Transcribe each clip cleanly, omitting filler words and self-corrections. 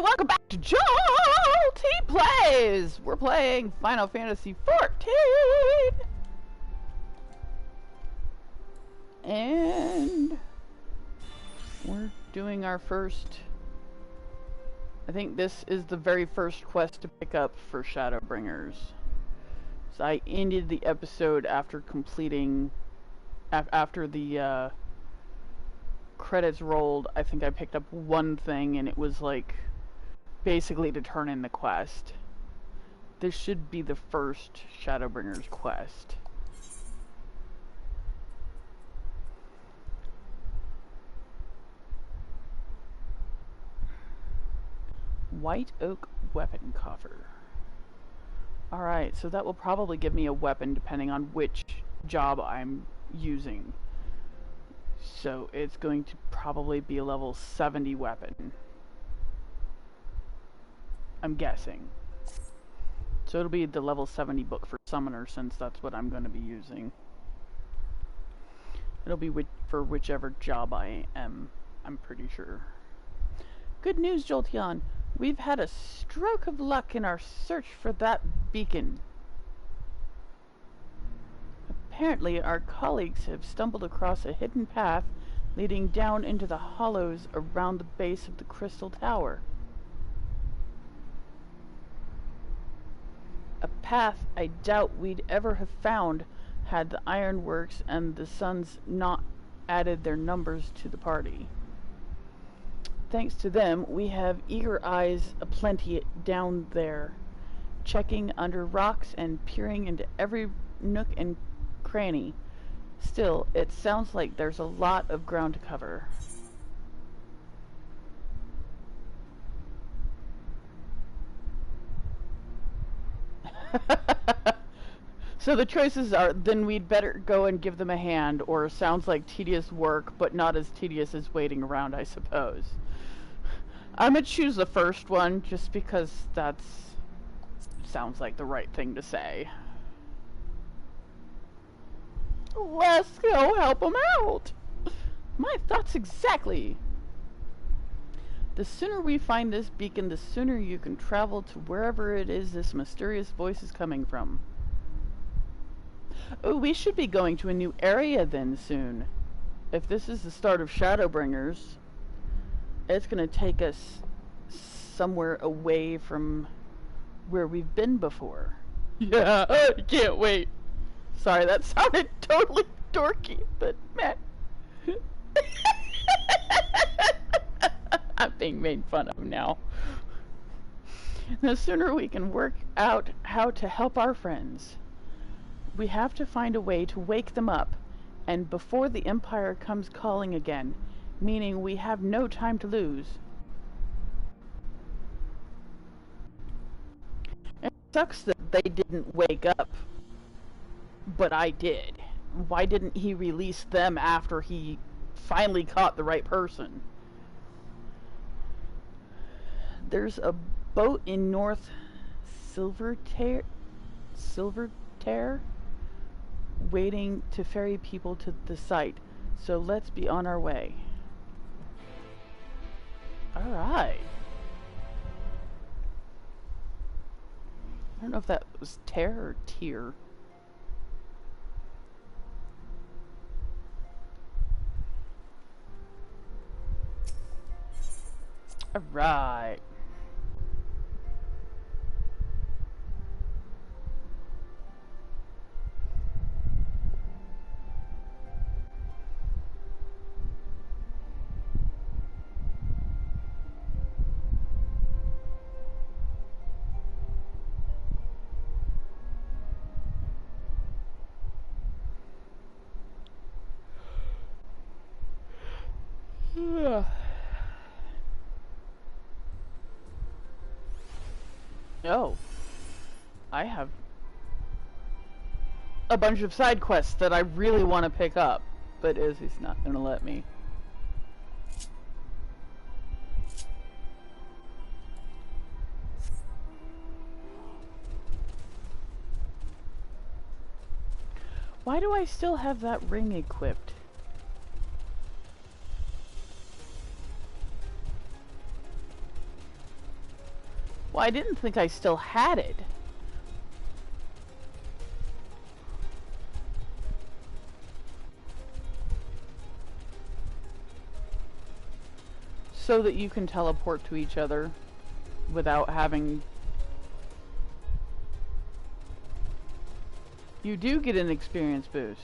welcome back to Jolty Plays! We're playing Final Fantasy XIV! And we're doing our first... I think this is the very first quest to pick up for Shadowbringers. So I ended the episode after completing... After the credits rolled, I think I picked up one thing, and it was like basically to turn in the quest. This should be the first Shadowbringers quest. White oak weapon coffer. Alright, so that will probably give me a weapon depending on which job I'm using. So it's going to probably be a level 70 weapon. I'm guessing. So it'll be the level 70 book for Summoner, since that's what I'm going to be using. It'll be for whichever job I am, I'm pretty sure. Good news, Jolty. We've had a stroke of luck in our search for that beacon. Apparently, our colleagues have stumbled across a hidden path leading down into the hollows around the base of the Crystal Tower. A path I doubt we'd ever have found had the Ironworks and the Suns not added their numbers to the party. Thanks to them, we have eager eyes aplenty down there, checking under rocks and peering into every nook and cranny. Still, it sounds like there's a lot of ground to cover. So the choices are, then we'd better go and give them a hand, or sounds like tedious work, but not as tedious as waiting around, I suppose. I'm gonna choose the first one, just because that's... sounds like the right thing to say. Let's go help them out! My thoughts exactly! The sooner we find this beacon, the sooner you can travel to wherever it is this mysterious voice is coming from. Oh, we should be going to a new area then soon. If this is the start of Shadowbringers, it's gonna take us somewhere away from where we've been before. Yeah, I can't wait. Sorry, that sounded totally dorky, but man. I'm being made fun of now. The sooner we can work out how to help our friends. We have to find a way to wake them up, and before the Empire comes calling again, meaning we have no time to lose. It sucks that they didn't wake up, but I did. Why didn't he release them after he finally caught the right person? There's a boat in North Silvertear waiting to ferry people to the site, so let's be on our way. Alright. I don't know if that was tear or tear. Alright. Oh, I have a bunch of side quests that I really want to pick up, but Izzy's not going to let me. Why do I still have that ring equipped? Well, I didn't think I still had it. So that you can teleport to each other without having... You do get an experience boost.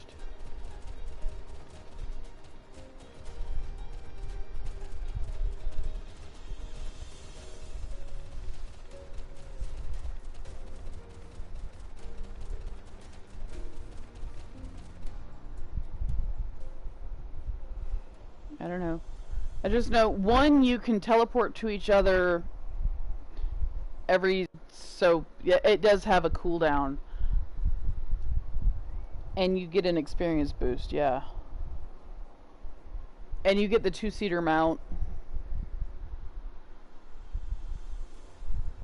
I don't know. I just know, one, you can teleport to each other every... So, yeah, it does have a cooldown. And you get an experience boost, yeah. And you get the 2-seater mount.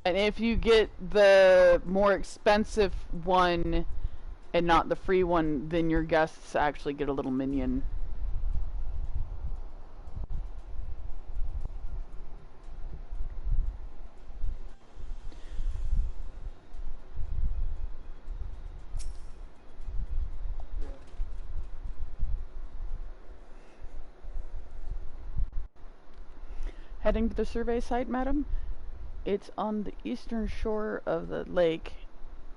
And if you get the more expensive one and not the free one, then your guests actually get a little minion. Heading to the survey site, madam? It's on the eastern shore of the lake,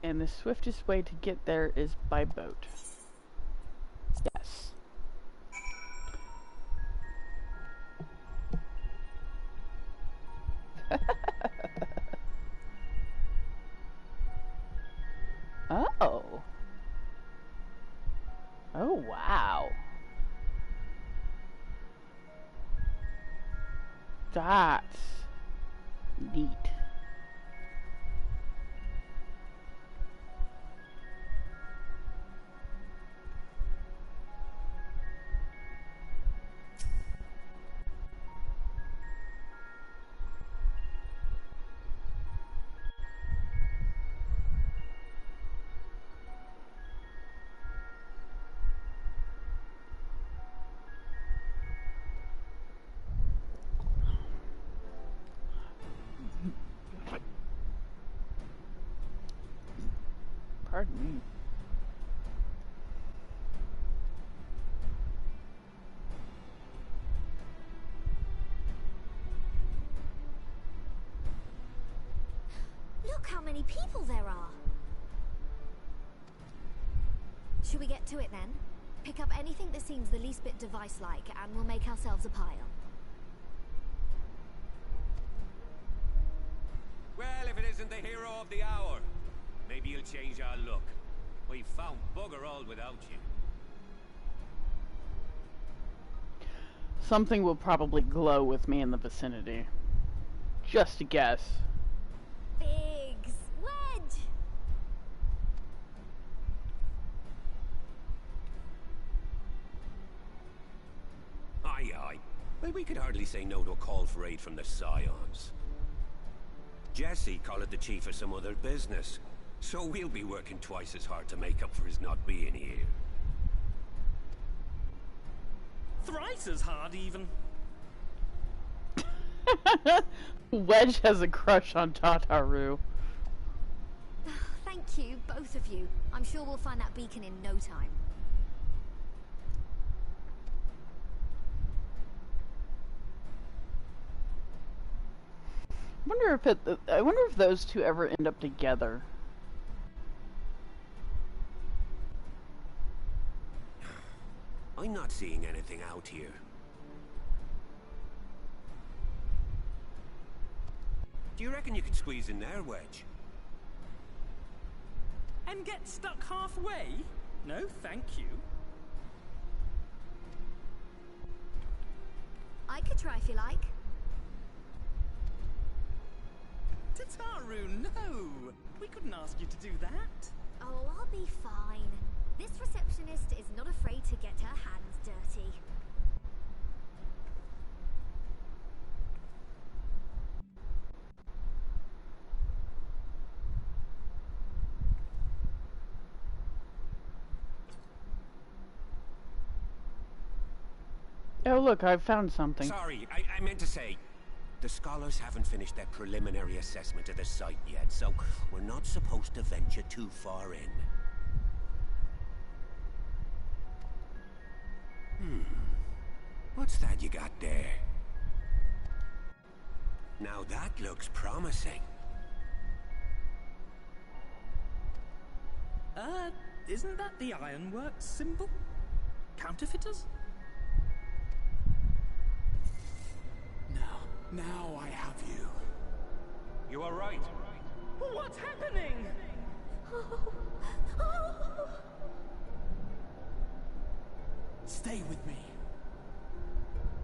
and the swiftest way to get there is by boat. Yes. Oh. Oh, wow. That's neat. Pardon me. Look how many people there are. Should we get to it then? Pick up anything that seems the least bit device-like and we'll make ourselves a pile. Well, if it isn't the hero of the hour, maybe you'll change our look. We've found bugger all without you. Something will probably glow with me in the vicinity. Just a guess. Biggs! Wedge! Aye, aye. Well, we could hardly say no to a call for aid from the Scions. Jesse called the chief of some other business, so we'll be working twice as hard to make up for his not being here. Thrice as hard, even. Wedge has a crush on Tataru. Thank you, both of you. I'm sure we'll find that beacon in no time. I wonder if those two ever end up together. I'm not seeing anything out here. Do you reckon you could squeeze in there, Wedge? And get stuck halfway? No, thank you. I could try if you like. Tataru, no! We couldn't ask you to do that. Oh, I'll be fine. This receptionist is not afraid to get her hands dirty. Oh look, I've found something. Sorry, I meant to say, The scholars haven't finished their preliminary assessment of the site yet, so we're not supposed to venture too far in. What's that you got there? Now that looks promising. Isn't that the ironworks symbol? Counterfeiters? Now I have you. You are right. What's happening? Stay with me.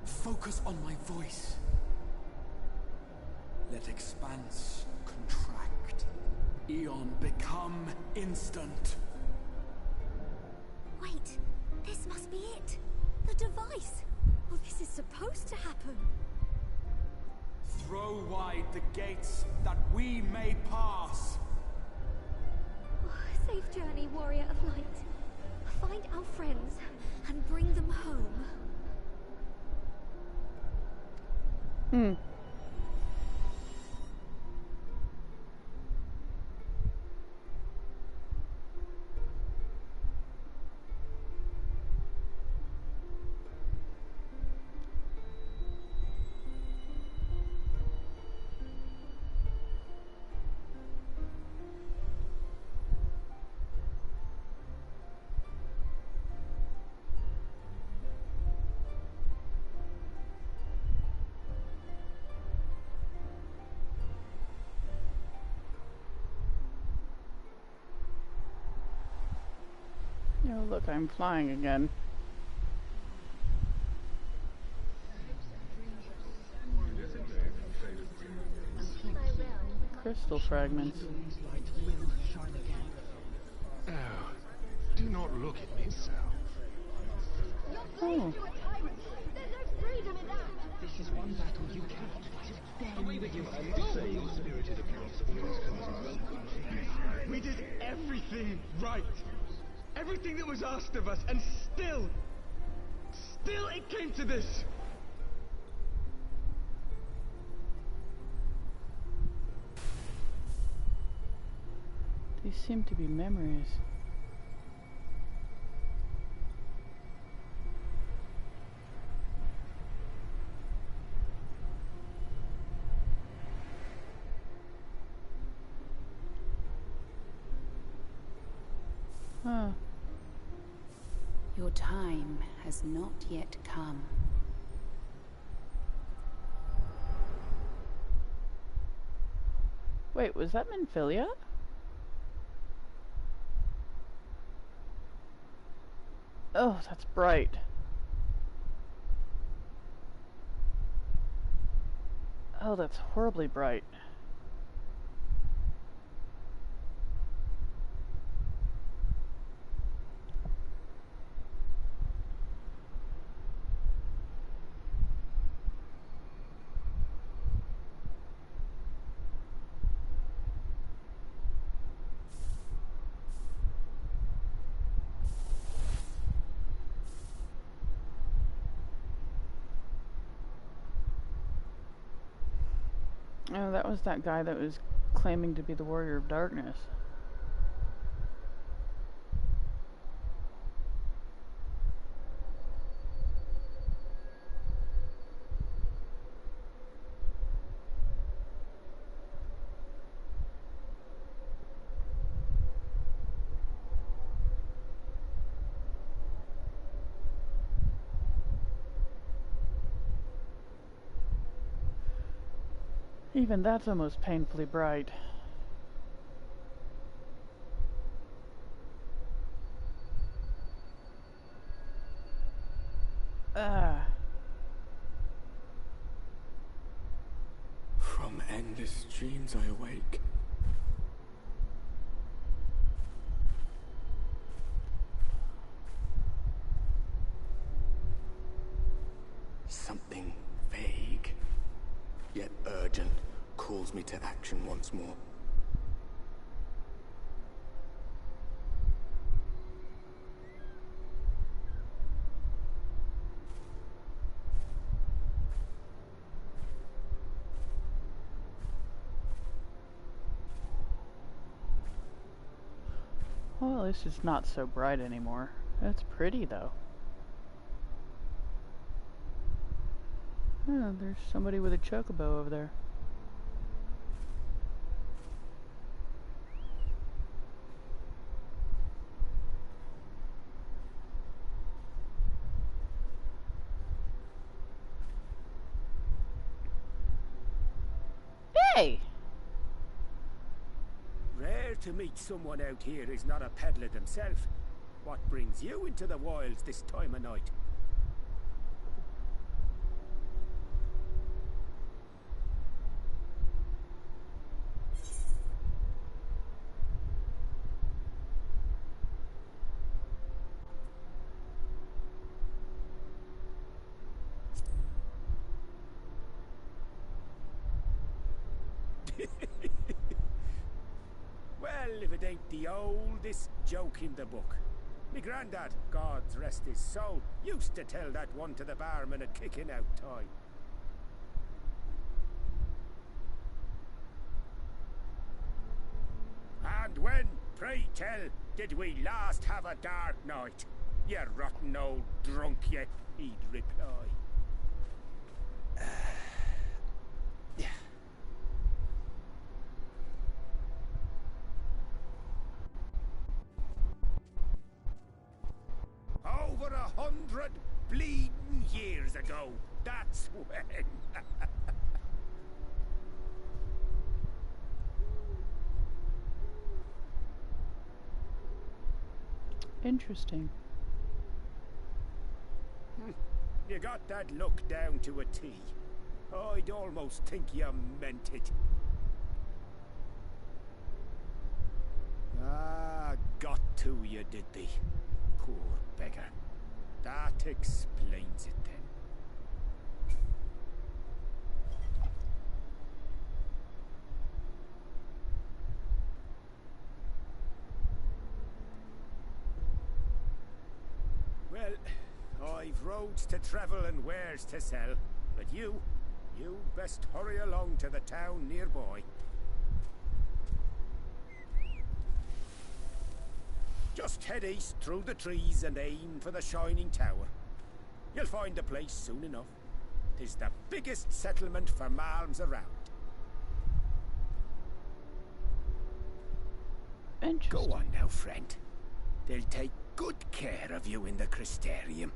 Focus on my voice. Let expanse contract. Eon become instant. Wait, this must be it. The device. Well, this is supposed to happen. Throw wide the gates that we may pass. Oh, safe journey, warrior of light. Find our friends and bring them home. Oh, look, I'm flying again. Crystal fragments. Oh, do not look at me so. Oh. This is one battle you cannot fight. Away with you. We did everything right. Everything that was asked of us, and still it came to this. These seem to be memories. Huh. Your time has not yet come. Wait, was that Minfilia? Oh, that's bright. Oh, that's horribly bright. Oh, that was that guy that was claiming to be the Warrior of Darkness. Even that's almost painfully bright. From endless dreams I awake. Something vague, yet urgent, calls me to action once more. Well, at least it's not so bright anymore. That's pretty, though. Oh, there's somebody with a chocobo over there. Hey! Rare to meet someone out here who's not a peddler themselves. What brings you into the wilds this time of night? Well, if it ain't the oldest joke in the book. Me grandad, God's rest his soul, used to tell that one to the barman at kicking out time. And when, pray tell, did we last have a dark night? You rotten old drunk, you, he'd reply. Over 100 bleeding years ago, that's when. Interesting. You got that look down to a T. I'd almost think you meant it. Ah, got to you, did they? Poor beggar. That explains it then. Well, I've roads to travel and wares to sell, but you best hurry along to the town nearby. Just head east through the trees and aim for the Shining Tower. You'll find the place soon enough. 'Tis the biggest settlement for malms around. Interesting. Go on now, friend. They'll take good care of you in the Crystarium.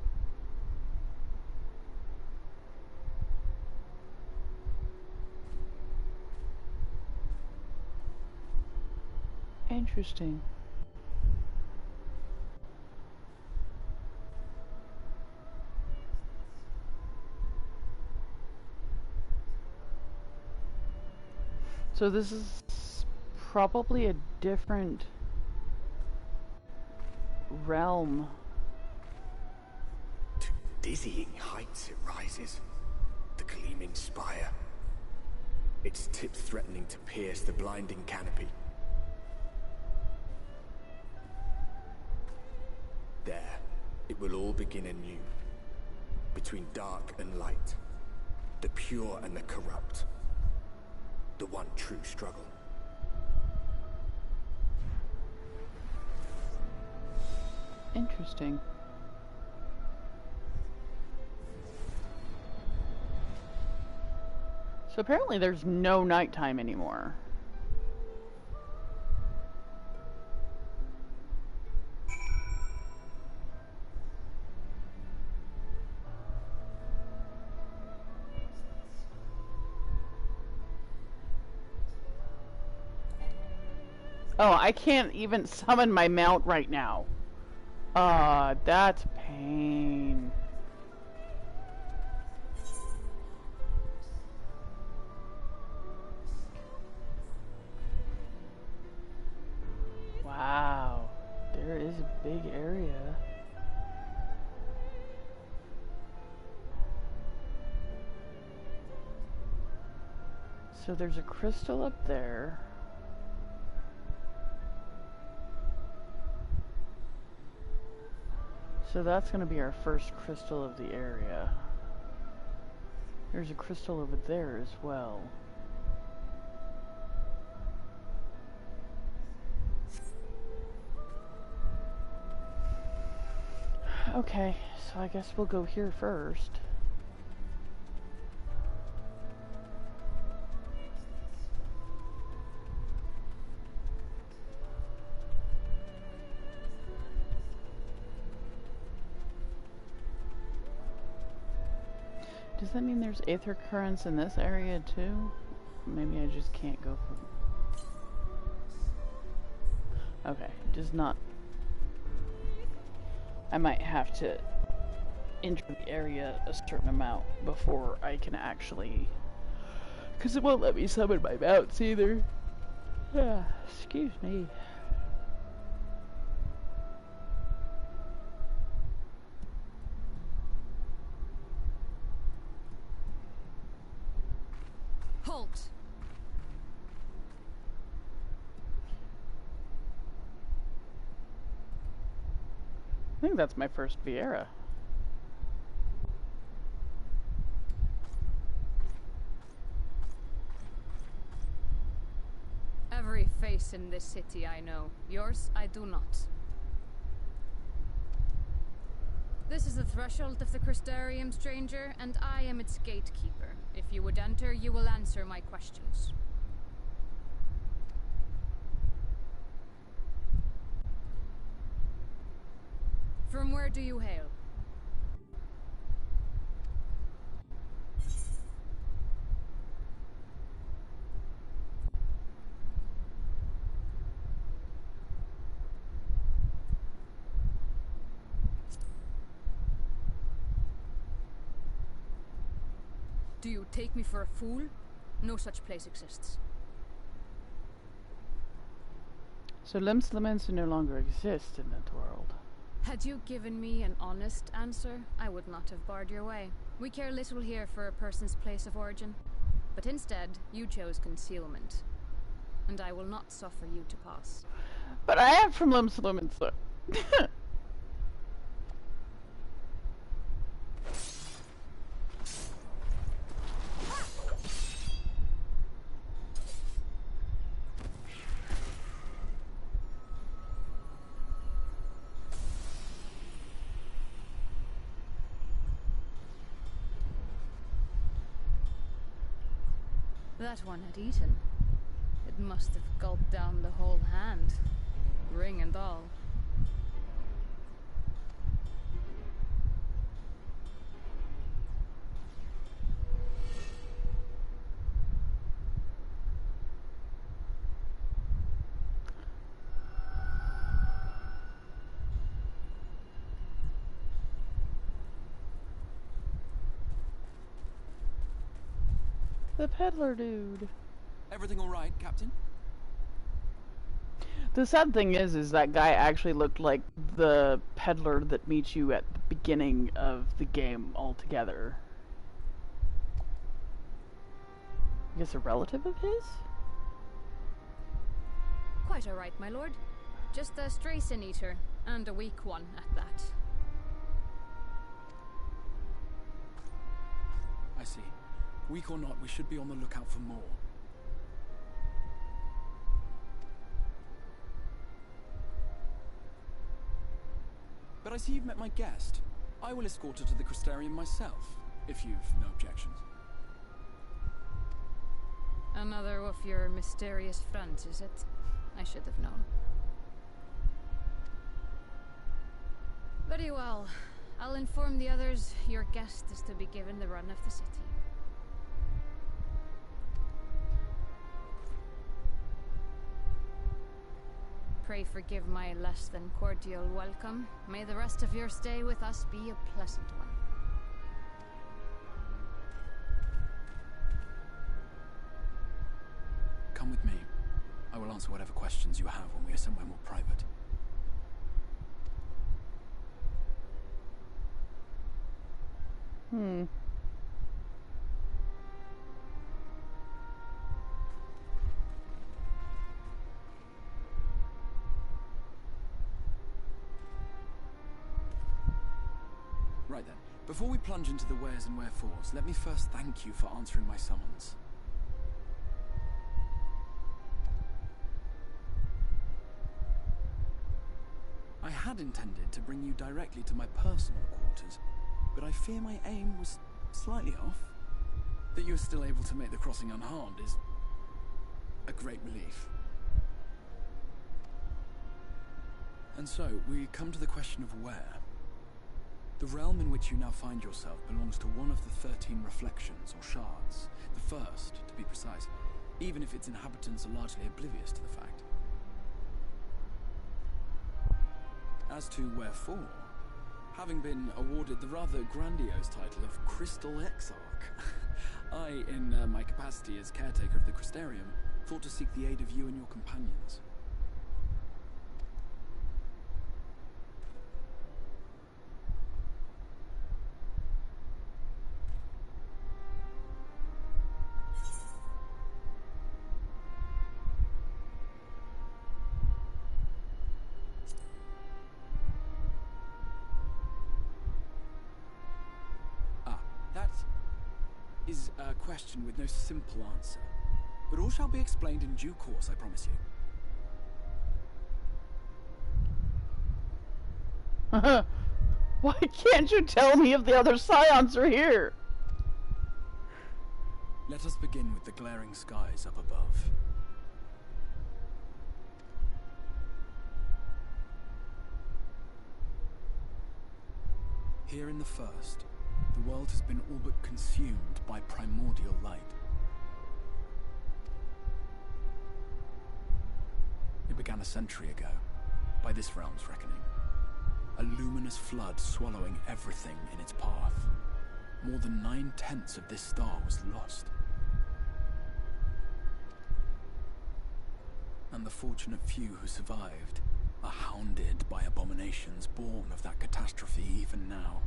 Interesting. So this is probably a different realm. To dizzying heights it rises. The gleaming spire. Its tip threatening to pierce the blinding canopy. There, it will all begin anew. Between dark and light. The pure and the corrupt. The one true struggle. Interesting. So apparently there's no nighttime anymore. Oh, I can't even summon my mount right now. That's pain. Wow, there is a big area. So there's a crystal up there. So that's going to be our first crystal of the area. There's a crystal over there as well. Okay, so I guess we'll go here first. Does that mean there's aether currents in this area too? Maybe I just can't go from... Okay, does not... I might have to enter the area a certain amount before I can actually... Because it won't let me summon my mounts either. Excuse me. Halt! I think that's my first Viera. Every face in this city I know. Yours, I do not. This is the threshold of the Crystarium, stranger, and I am its gatekeeper. If you would enter, you will answer my questions. From where do you hail? Do you take me for a fool? No such place exists. So Limslaments no longer exist in that world. Had you given me an honest answer, I would not have barred your way. We care little here for a person's place of origin. But instead, you chose concealment. And I will not suffer you to pass. But I am from Limslaments though. That one had eaten. It must have gulped down the whole hand, ring and all. The peddler dude. Everything all right, Captain? The sad thing is that guy actually looked like the peddler that meets you at the beginning of the game altogether. I guess a relative of his? Quite all right, my lord. Just a stray sin eater, and a weak one at that. I see. Weak or not, we should be on the lookout for more. But I see you've met my guest. I will escort her to the Crystarium myself, if you've no objections. Another of your mysterious friends, is it? I should have known. Very well. I'll inform the others your guest is to be given the run of the city. Pray forgive my less than cordial welcome. May the rest of your stay with us be a pleasant one. Come with me. I will answer whatever questions you have when we are somewhere more private. Right then, before we plunge into the wheres and wherefores, let me first thank you for answering my summons. I had intended to bring you directly to my personal quarters, but I fear my aim was slightly off. That you are still able to make the crossing unharmed is a great relief. And so, we come to the question of where. The realm in which you now find yourself belongs to one of the 13 reflections, or shards. The first, to be precise, even if its inhabitants are largely oblivious to the fact. As to wherefore, having been awarded the rather grandiose title of Crystal Exarch, I, in my capacity as caretaker of the Crystarium, thought to seek the aid of you and your companions. Is a question with no simple answer, but all shall be explained in due course, I promise you. Why can't you tell me if the other scions are here? Let us begin with the glaring skies up above. Here in the first, the world has been all but consumed by primordial light. It began a century ago, by this realm's reckoning. A luminous flood swallowing everything in its path. More than 9/10 of this star was lost. And the fortunate few who survived are hounded by abominations born of that catastrophe even now.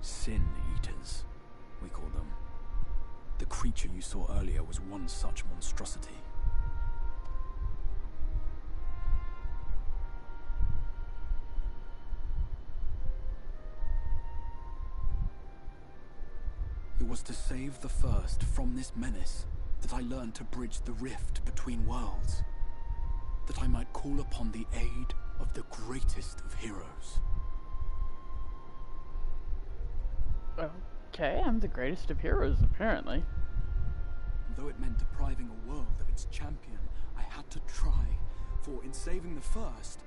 Sin Eaters, we call them. The creature you saw earlier was one such monstrosity. It was to save the first from this menace that I learned to bridge the rift between worlds. That I might call upon the aid of the greatest of heroes. Okay, I'm the greatest of heroes, apparently. Though it meant depriving a world of its champion, I had to try, for in saving the first,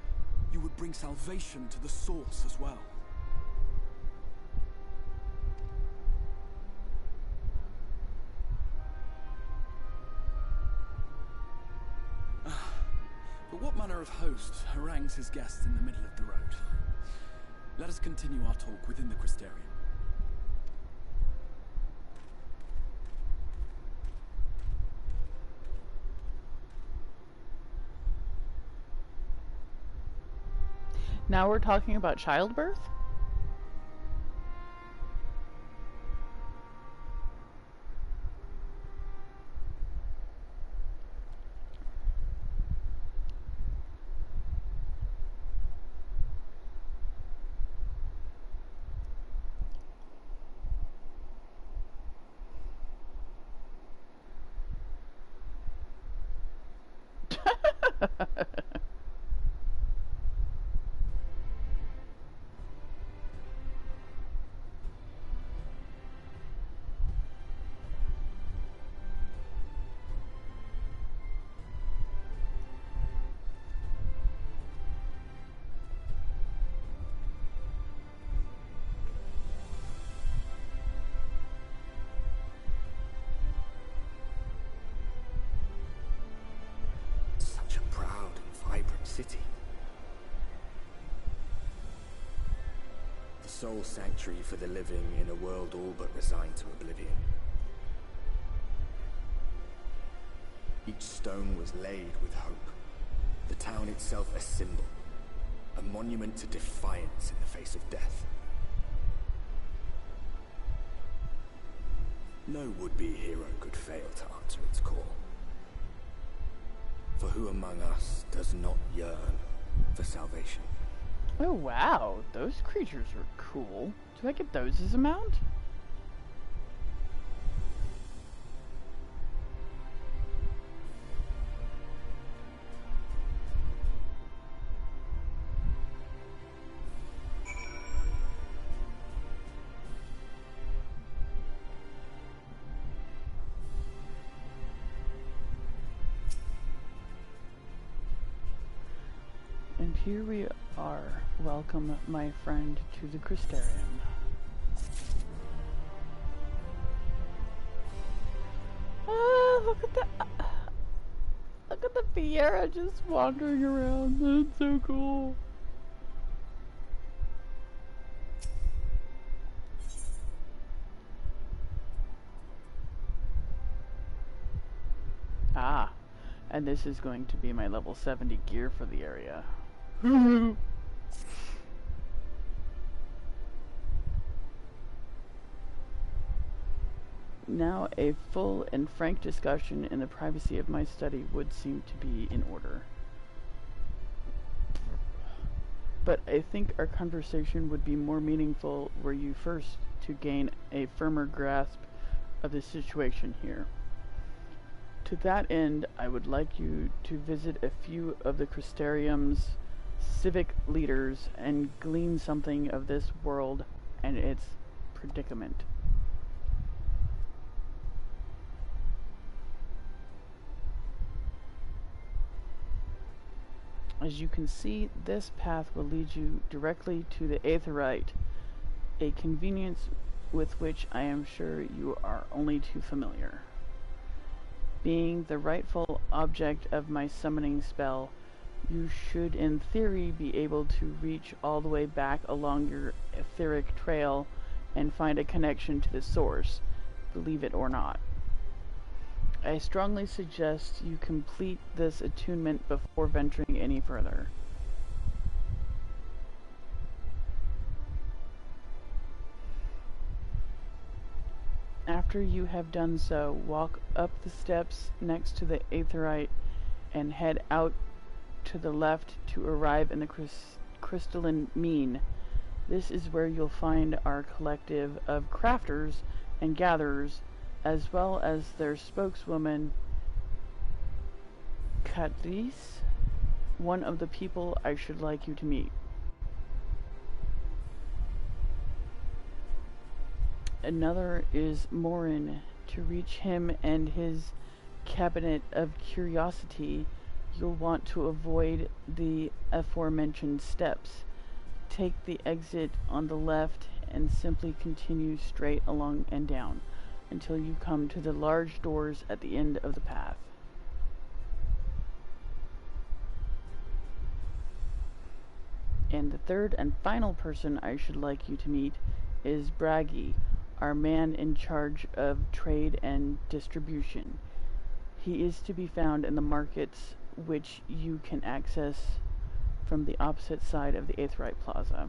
you would bring salvation to the source as well. But what manner of host harangues his guests in the middle of the road? Let us continue our talk within the Crystarium. Now we're talking about childbirth? City. The sole sanctuary for the living in a world all but resigned to oblivion. Each stone was laid with hope. The town itself a symbol, a monument to defiance in the face of death. No would-be hero could fail to answer its call. For who among us does not yearn for salvation? Oh wow, those creatures are cool. Do I get those as a mount? And here we are. Welcome, my friend, to the Crystarium. Ah, look at that! Look at the Fiera just wandering around. That's so cool. Ah, and this is going to be my level 70 gear for the area. Now, a full and frank discussion in the privacy of my study would seem to be in order. But I think our conversation would be more meaningful were you first to gain a firmer grasp of the situation here. To that end, I would like you to visit a few of the Crystarium's civic leaders and glean something of this world and its predicament. As you can see, this path will lead you directly to the Aetheryte, a convenience with which I am sure you are only too familiar. Being the rightful object of my summoning spell, you should in theory be able to reach all the way back along your etheric trail and find a connection to the source, believe it or not. I strongly suggest you complete this attunement before venturing any further. After you have done so, walk up the steps next to the Aetheryte and head out to the left to arrive in the crystalline mean. This is where you'll find our collective of crafters and gatherers, as well as their spokeswoman, Catrice, one of the people I should like you to meet. Another is Morin. To reach him and his cabinet of curiosity, you'll want to avoid the aforementioned steps. Take the exit on the left and simply continue straight along and down until you come to the large doors at the end of the path. And the third and final person I should like you to meet is Bragi, our man in charge of trade and distribution. He is to be found in the markets, which you can access from the opposite side of the Aetheryte Plaza.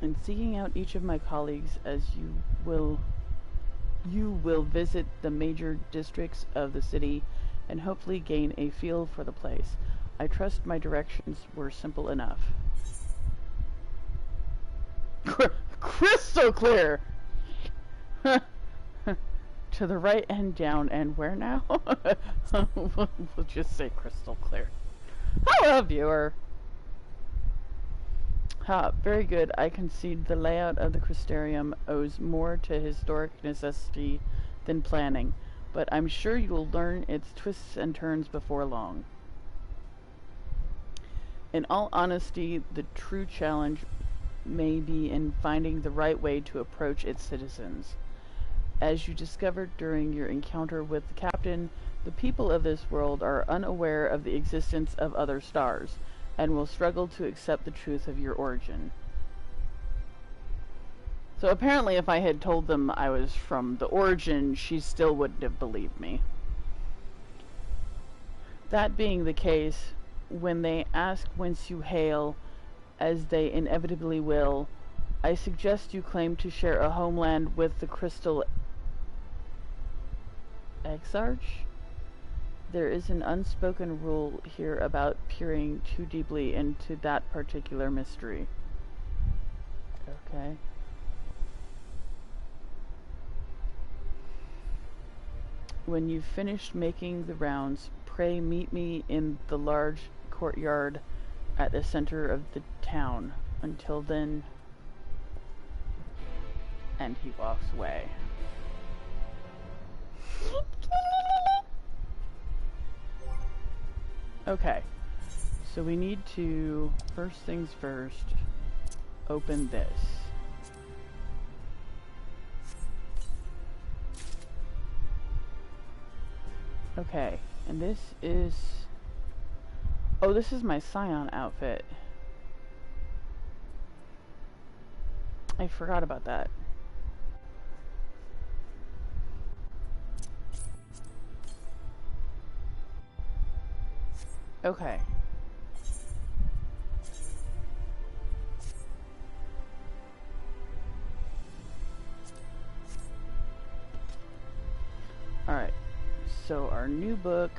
In seeking out each of my colleagues, as you will visit the major districts of the city and hopefully gain a feel for the place. I trust my directions were simple enough. Crystal clear! To the right and down, and where now? We'll just say crystal clear. Hello, viewer! Ha, very good. I concede the layout of the Crystarium owes more to historic necessity than planning, but I'm sure you'll learn its twists and turns before long. In all honesty, the true challenge may be in finding the right way to approach its citizens. As you discovered during your encounter with the captain, the people of this world are unaware of the existence of other stars, and will struggle to accept the truth of your origin. So apparently if I had told them I was from the origin, she still wouldn't have believed me. That being the case, when they ask whence you hail, as they inevitably will, I suggest you claim to share a homeland with the Crystal Exarch? There is an unspoken rule here about peering too deeply into that particular mystery. Okay. When you've finished making the rounds, pray meet me in the large courtyard at the center of the town. Until then... And he walks away. Okay. So we need to, first things first, open this. Okay, and this is... Oh, this is my Scion outfit. I forgot about that. Okay. Alright, so our new book...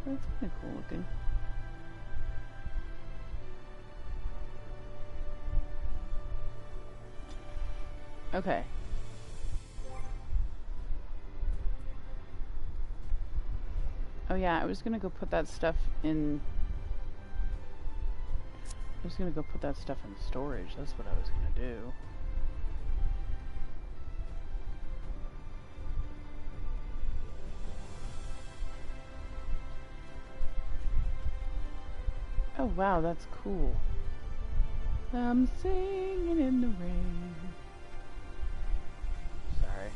That's kind of cool looking. Okay. Oh yeah, I was gonna go put that stuff in... I was gonna go put that stuff in storage. That's what I was gonna do. Oh wow, that's cool. I'm singing in the rain. Sorry.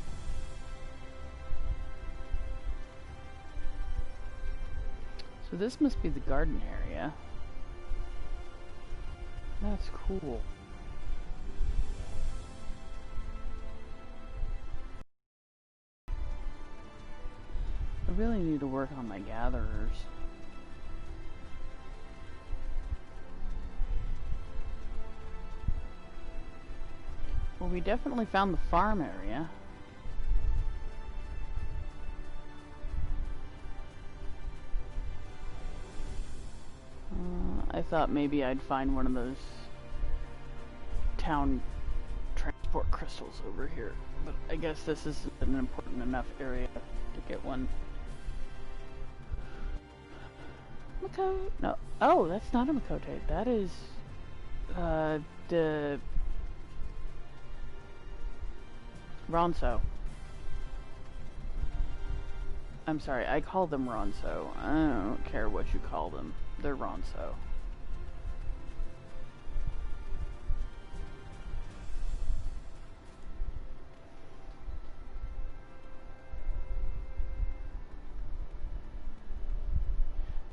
So this must be the garden area. That's cool. I really need to work on my gatherers. Well, we definitely found the farm area. I thought maybe I'd find one of those town transport crystals over here, but I guess this is an important enough area to get one. Makote? No. Oh, that's not a Makote. That is, the Ronso. I'm sorry, I call them Ronso. I don't care what you call them. They're Ronso.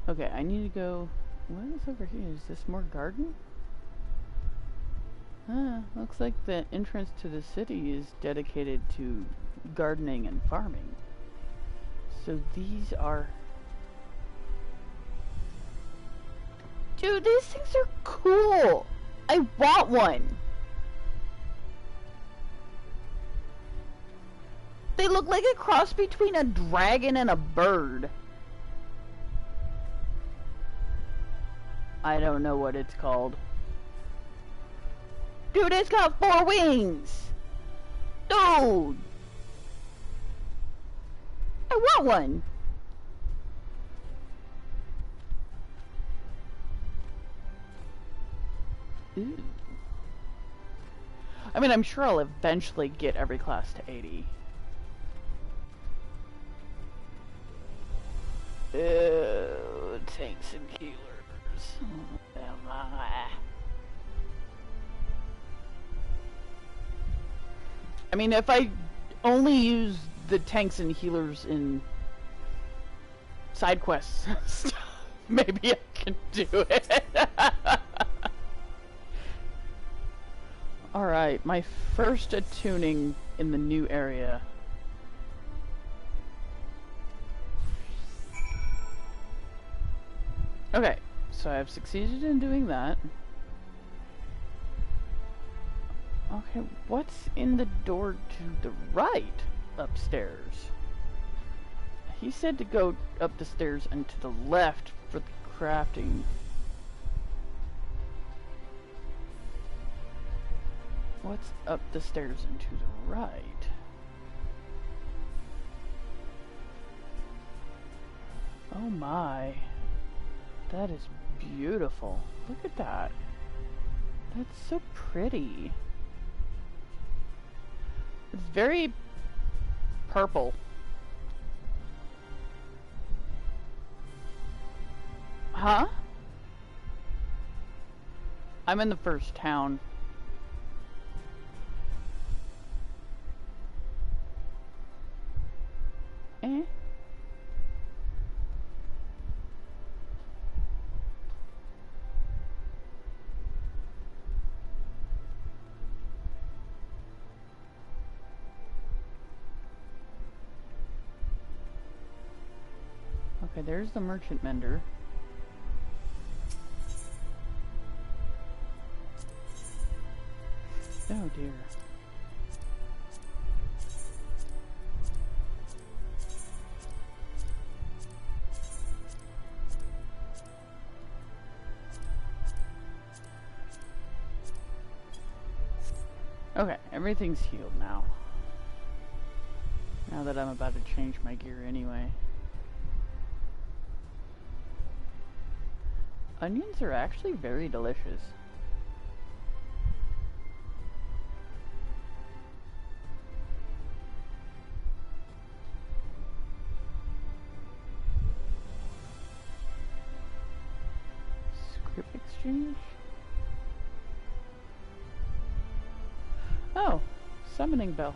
Okay, I need to go... What is over here? Is this more garden? Looks like the entrance to the city is dedicated to gardening and farming. So these are... Dude, these things are cool! I want one! They look like a cross between a dragon and a bird. I don't know what it's called. Dude, it's got 4 wings! Dude! I want one! Ooh. I mean, I'm sure I'll eventually get every class to 80. Tanks and healers. I mean, if I only use the tanks and healers in side quests and stuff, maybe I can do it. Alright, my first attuning in the new area. Okay, so I've succeeded in doing that. Okay, what's in the door to the right upstairs? He said to go up the stairs and to the left for the crafting. What's up the stairs and to the right? Oh my. That is beautiful. Look at that. That's so pretty. It's very purple. Huh? I'm in the first town. Eh? Okay, there's the merchant mender. Oh dear. Okay, everything's healed now. Now that I'm about to change my gear anyway. Onions are actually very delicious. Script exchange? Oh, summoning bell.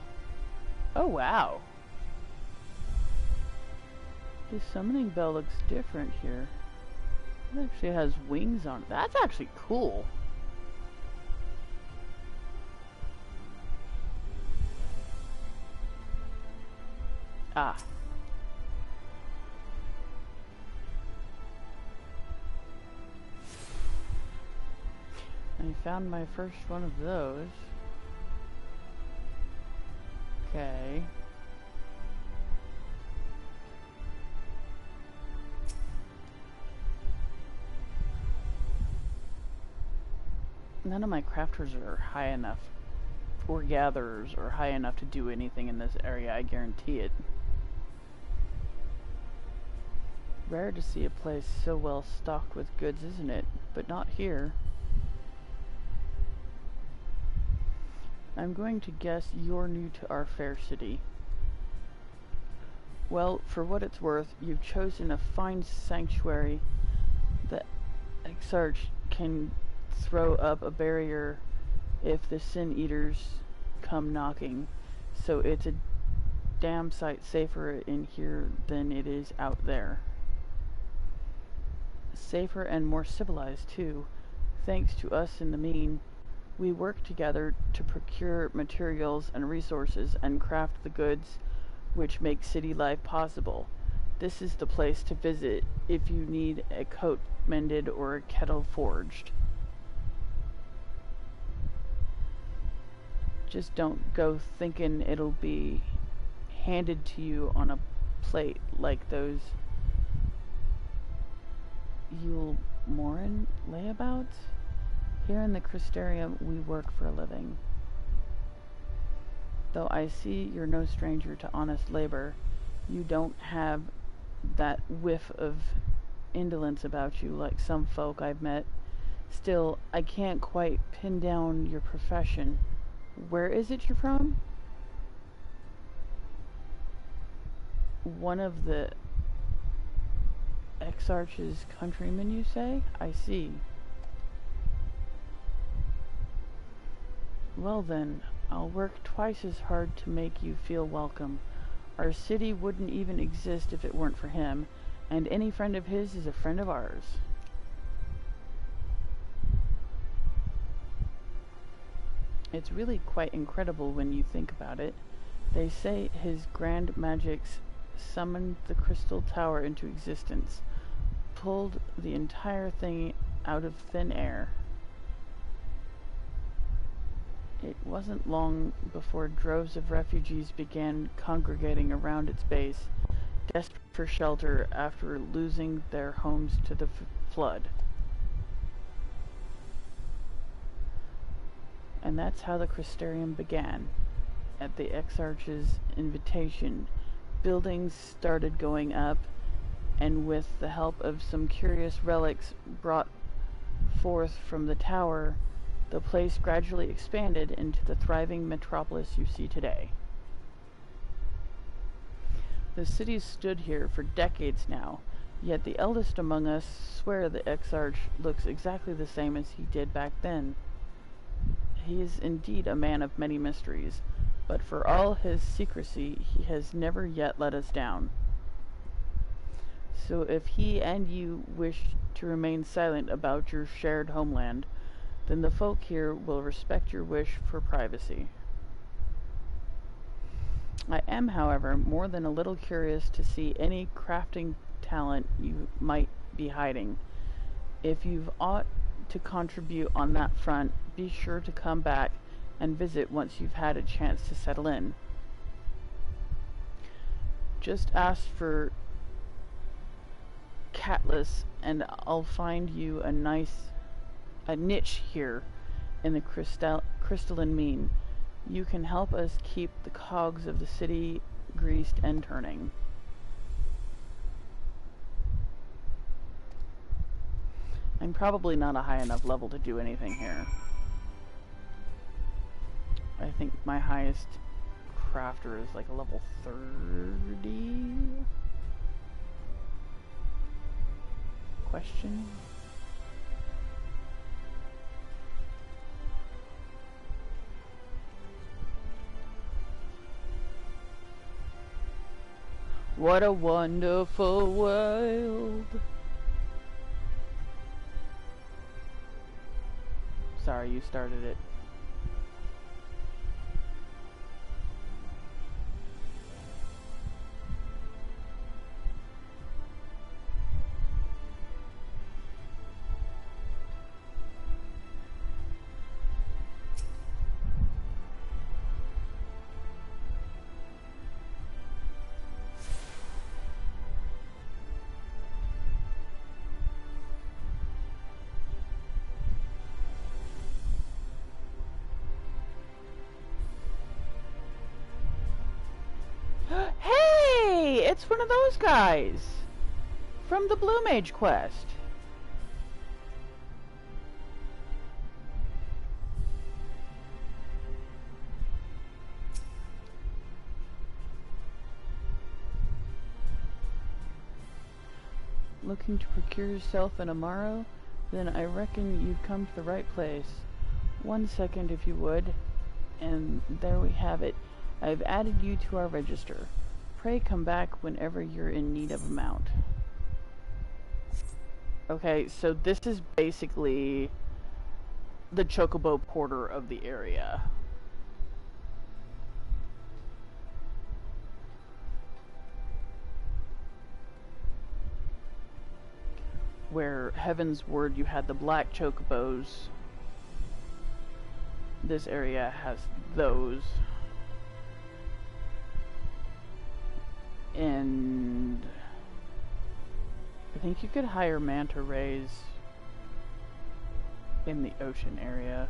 Oh wow. The summoning bell looks different here. It actually has wings on it. That's actually cool. Ah. I found my first one of those. Okay. None of my crafters are high enough, or gatherers are high enough to do anything in this area, I guarantee it. Rare to see a place so well stocked with goods, isn't it? But not here. I'm going to guess you're new to our fair city. Well, for what it's worth, you've chosen a fine sanctuary. The Exarch can throw up a barrier if the Sin Eaters come knocking, so it's a damn sight safer in here than it is out there. Safer and more civilized too, thanks to us in the mean. We work together to procure materials and resources and craft the goods which make city life possible. This is the place to visit if you need a coat mended or a kettle forged. Just don't go thinking it'll be handed to you on a plate like those Yule Morin layabouts. Here in the Crystarium, we work for a living. Though I see you're no stranger to honest labor, you don't have that whiff of indolence about you like some folk I've met. Still, I can't quite pin down your profession. Where is it you're from? One of the Exarch's countrymen, you say? I see. Well then, I'll work twice as hard to make you feel welcome. Our city wouldn't even exist if it weren't for him, and any friend of his is a friend of ours. It's really quite incredible when you think about it. They say his grand magics summoned the crystal tower into existence, pulled the entire thing out of thin air. It wasn't long before droves of refugees began congregating around its base, desperate for shelter after losing their homes to the flood. And that's how the Crystarium began. At the Exarch's invitation, buildings started going up, and with the help of some curious relics brought forth from the tower, the place gradually expanded into the thriving metropolis you see today. The city stood here for decades now, yet the eldest among us swear the Exarch looks exactly the same as he did back then. He is indeed a man of many mysteries, but for all his secrecy, he has never yet let us down. So if he and you wish to remain silent about your shared homeland, then the folk here will respect your wish for privacy. I am, however, more than a little curious to see any crafting talent you might be hiding. If you've aught to contribute on that front, be sure to come back and visit once you've had a chance to settle in. Just ask for Catless and I'll find you a niche here in the crystalline mean. You can help us keep the cogs of the city greased and turning. I'm probably not a high enough level to do anything here. I think my highest crafter is like a level 30? Question? What a wonderful world. Sorry, you started it. It's one of those guys from the Blue Mage quest. Looking to procure yourself an Amaro? Then I reckon you've come to the right place. 1 second if you would. And there we have it. I've added you to our register. Pray come back whenever you're in need of a mount. Okay, so this is basically the Chocobo Porter of the area. Where Heaven's Word you had the black Chocobos. This area has those. And I think you could hire manta rays in the ocean area.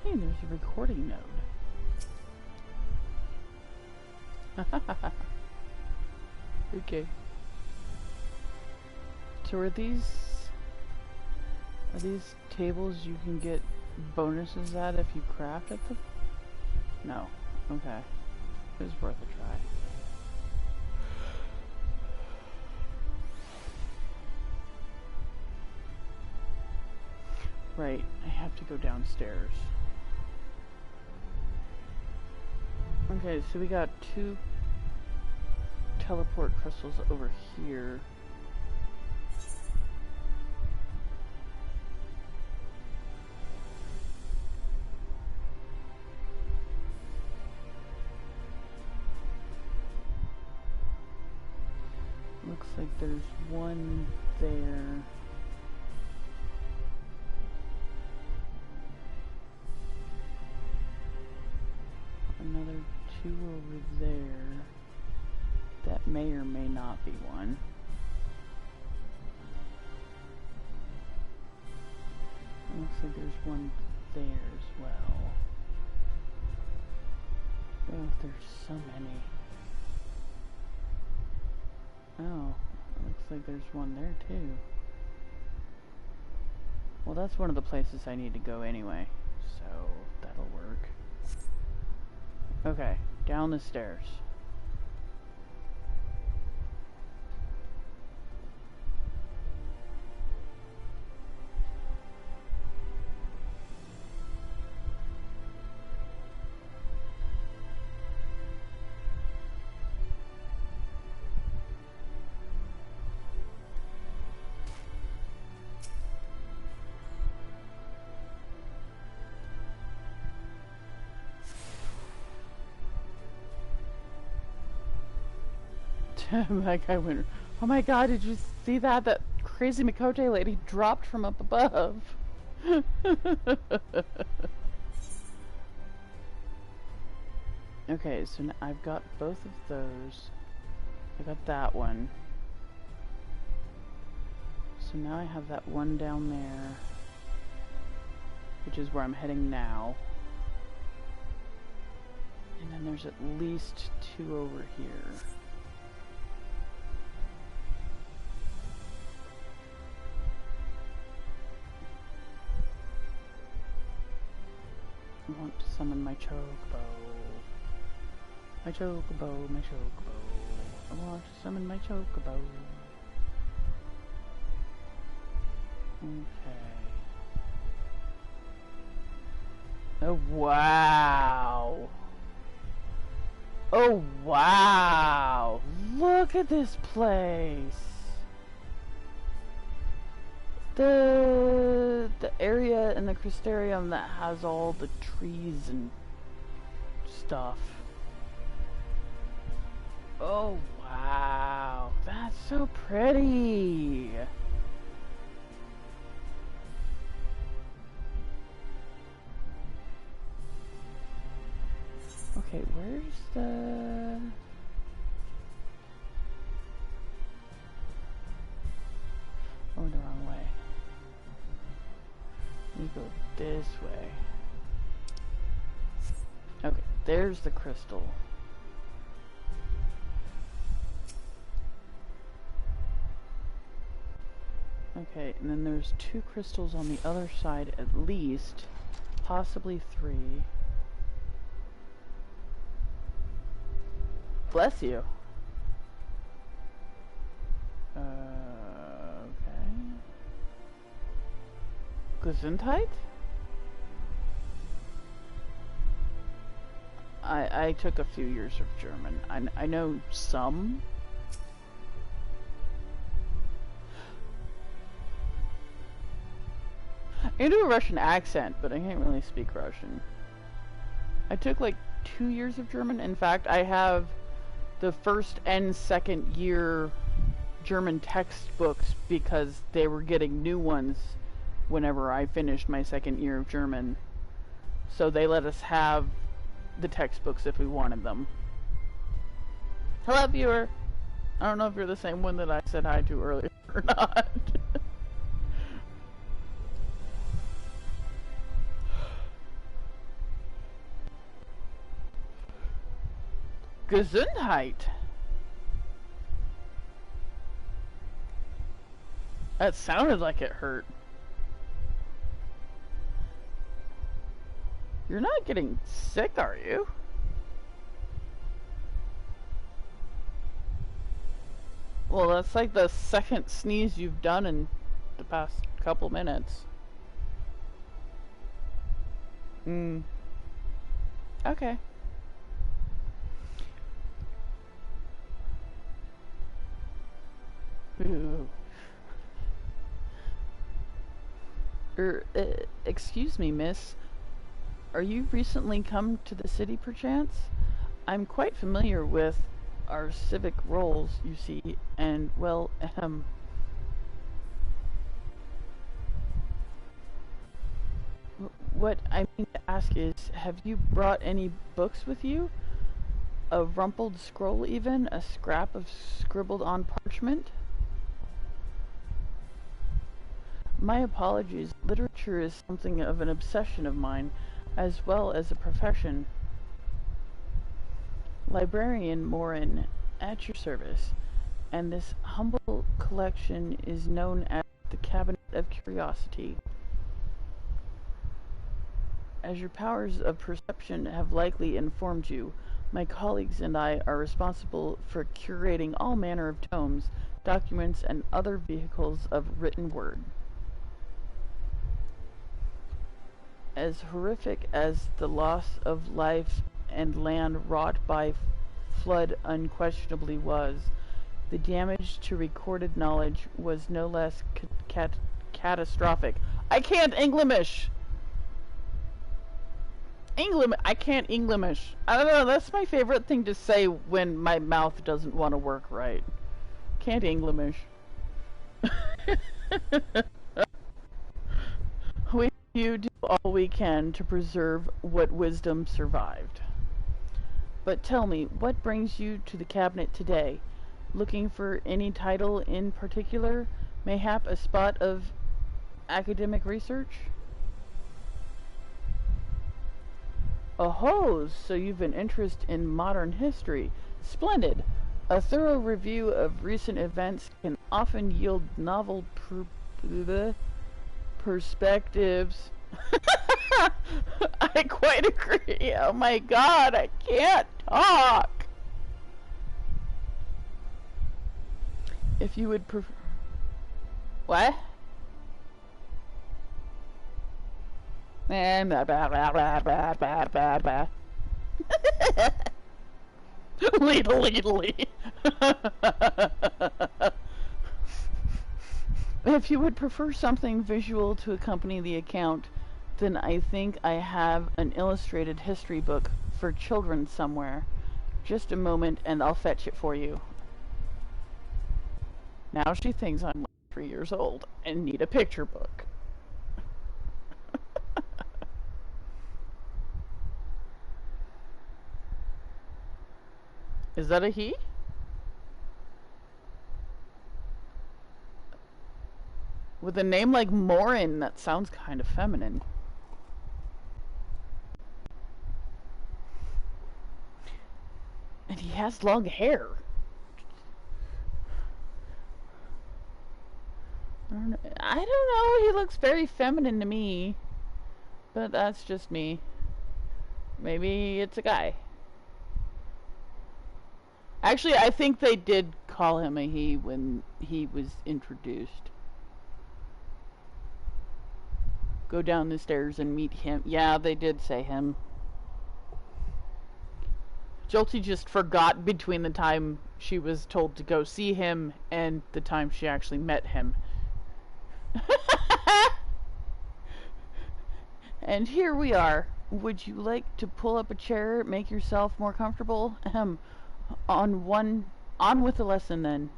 There's a recording node. Okay. So are these tables you can get bonuses at if you craft at them? No. Okay. It was worth a try. Right, I have to go downstairs. Okay, so we got 2 teleport crystals over here. Looks like there's one there. two over there. That may or may not be one. It looks like there's one there as well. Oh, there's so many. Oh, it looks like there's one there too. Well, that's one of the places I need to go anyway, so that'll work. Okay, down the stairs. That guy went, oh my god, did you see that? That crazy Mikote lady dropped from up above. Okay, so now I've got both of those. I got that one. So now I have that one down there, which is where I'm heading now. And then there's at least two over here. I want to summon my chocobo. My chocobo, my chocobo. I want to summon my chocobo. Okay. Oh, wow. Oh, wow. Look at this place. The area in the Crystarium that has all the trees and stuff. Oh, wow. That's so pretty. Okay, where's the... Oh, the wrong way. Let me go this way. Okay, there's the crystal. Okay, and then there's two crystals on the other side at least. Possibly three. Bless you. Okay. Gesundheit? I took a few years of German. I know some. I can do a Russian accent, but I can't really speak Russian. I took like 2 years of German. In fact, I have the first and second year German textbooks because they were getting new ones whenever I finished my second year of German. So they let us have the textbooks if we wanted them. Hello, viewer! I don't know if you're the same one that I said hi to earlier or not. Gesundheit. That sounded like it hurt. You're not getting sick, are you? Well, that's like the second sneeze you've done in the past couple minutes. Okay. Ooh. Excuse me, miss. Are you recently come to the city, perchance? I'm quite familiar with our civic roles, you see, and, well, what I mean to ask is, have you brought any books with you? A rumpled scroll even? A scrap of scribbled on parchment? My apologies. Literature is something of an obsession of mine, as well as a profession. Librarian Morin, at your service, and this humble collection is known as the Cabinet of Curiosity. As your powers of perception have likely informed you, my colleagues and I are responsible for curating all manner of tomes, documents, and other vehicles of written word. As horrific as the loss of life and land wrought by flood unquestionably was, the damage to recorded knowledge was no less catastrophic. I can't Englimish! I can't Englimish. I don't know, that's my favorite thing to say when my mouth doesn't want to work right. Can't Englimish. We do all we can to preserve what wisdom survived. But tell me, what brings you to the cabinet today? Looking for any title in particular? Mayhap a spot of academic research? Oh, so you've an interest in modern history. Splendid. A thorough review of recent events can often yield novel perspectives. I quite agree. Oh my god, I can't talk. If you would prefer... What? Leedly. If you would prefer something visual to accompany the account, then I think I have an illustrated history book for children somewhere. Just a moment and I'll fetch it for you. Now she thinks I'm like 3 years old and need a picture book. Is that a he? With a name like Morin, that sounds kind of feminine. And he has long hair. I don't know, he looks very feminine to me. But that's just me. Maybe it's a guy. Actually, I think they did call him a he when he was introduced. Go down the stairs and meet him. Yeah, they did say him. Jolty just forgot between the time she was told to go see him and the time she actually met him. And here we are. Would you like to pull up a chair, make yourself more comfortable? On with the lesson then.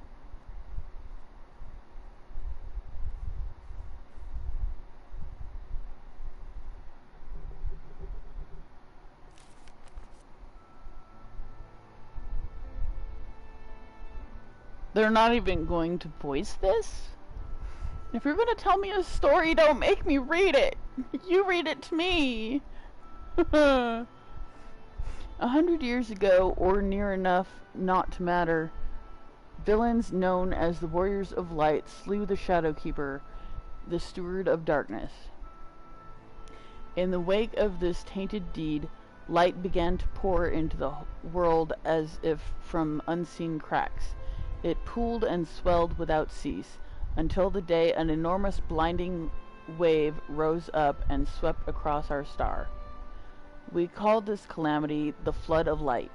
They're not even going to voice this? If you're going to tell me a story, don't make me read it. You read it to me. 100 years ago, or near enough not to matter, villains known as the Warriors of Light slew the Shadowkeeper, the Steward of Darkness. In the wake of this tainted deed, light began to pour into the world as if from unseen cracks. It pooled and swelled without cease, until the day an enormous blinding wave rose up and swept across our star. We called this calamity the Flood of Light.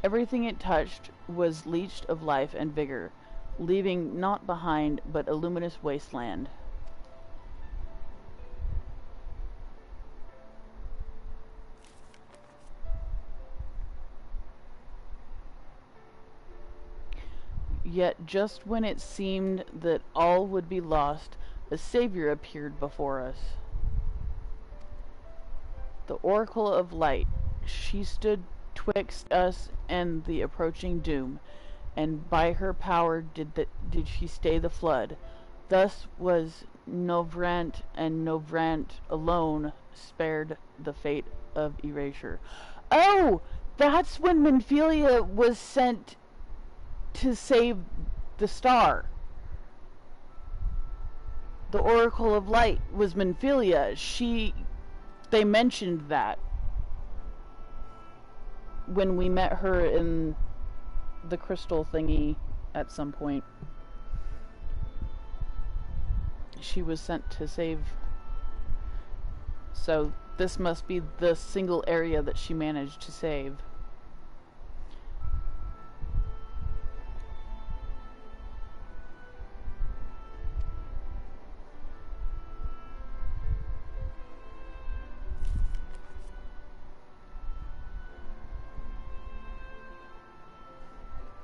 Everything it touched was leached of life and vigor, leaving naught behind but a luminous wasteland. Yet just when it seemed that all would be lost, a savior appeared before us. The Oracle of Light. She stood twixt us and the approaching doom, and by her power did she stay the flood. Thus was Novrant, and Novrant alone spared the fate of erasure. Oh! That's when Minfilia was sent to save the star. The Oracle of Light was Minfilia. They mentioned that when we met her in the crystal thingy at some point. She was sent to save. So this must be the single area that she managed to save.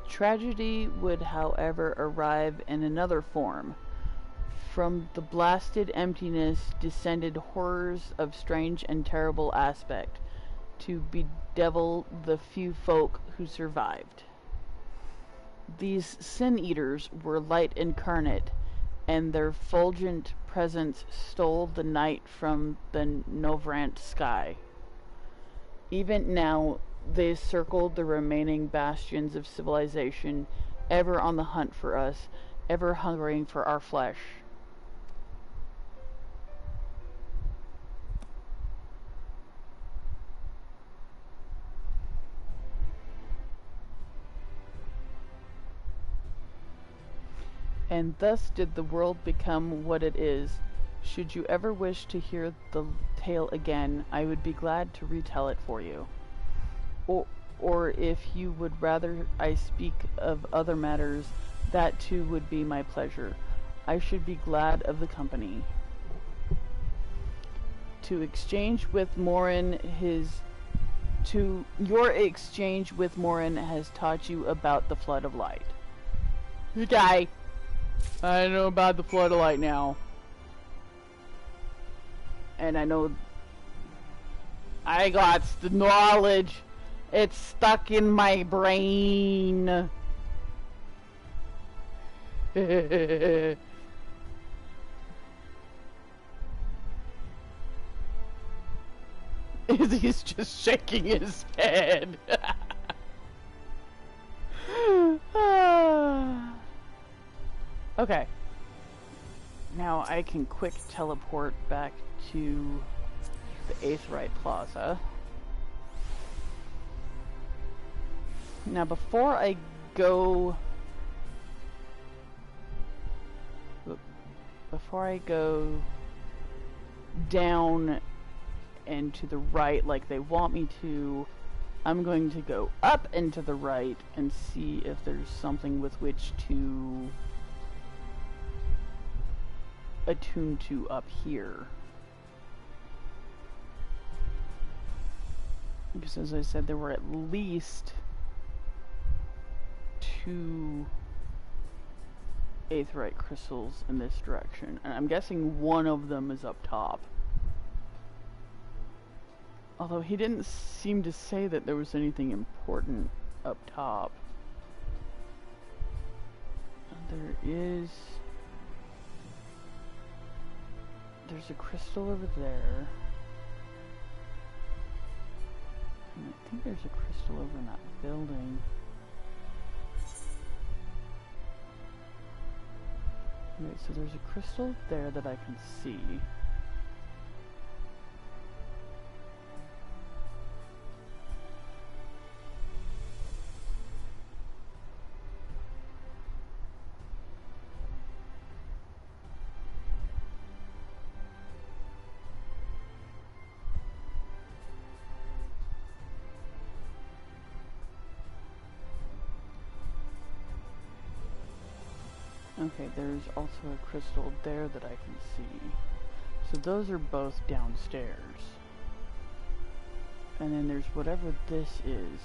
Tragedy would, however, arrive in another form. From the blasted emptiness descended horrors of strange and terrible aspect, to bedevil the few folk who survived. These sin-eaters were light incarnate, and their fulgent presence stole the night from the Novrant sky. Even now, they circled the remaining bastions of civilization, ever on the hunt for us, ever hungering for our flesh. And thus did the world become what it is. Should you ever wish to hear the tale again, I would be glad to retell it for you. Or if you would rather I speak of other matters, that too would be my pleasure. I should be glad of the company. Your exchange with Morin has taught you about the flood of light. Okay. I know about the flood of light now. And I know I got the knowledge. It's stuck in my brain. He's just shaking his head. Okay. Now I can quick teleport back to the Aetheryte Plaza. Now before I go down and to the right like they want me to, I'm going to go up and to the right and see if there's something with which to attune to up here. Because as I said, there were at least 2 Aetheryte crystals in this direction, and I'm guessing one of them is up top. Although he didn't seem to say that there was anything important up top. There's a crystal over there. And I think there's a crystal over in that building. Okay, so there's a crystal there that I can see. Okay, there's also a crystal there that I can see. So those are both downstairs. And then there's whatever this is.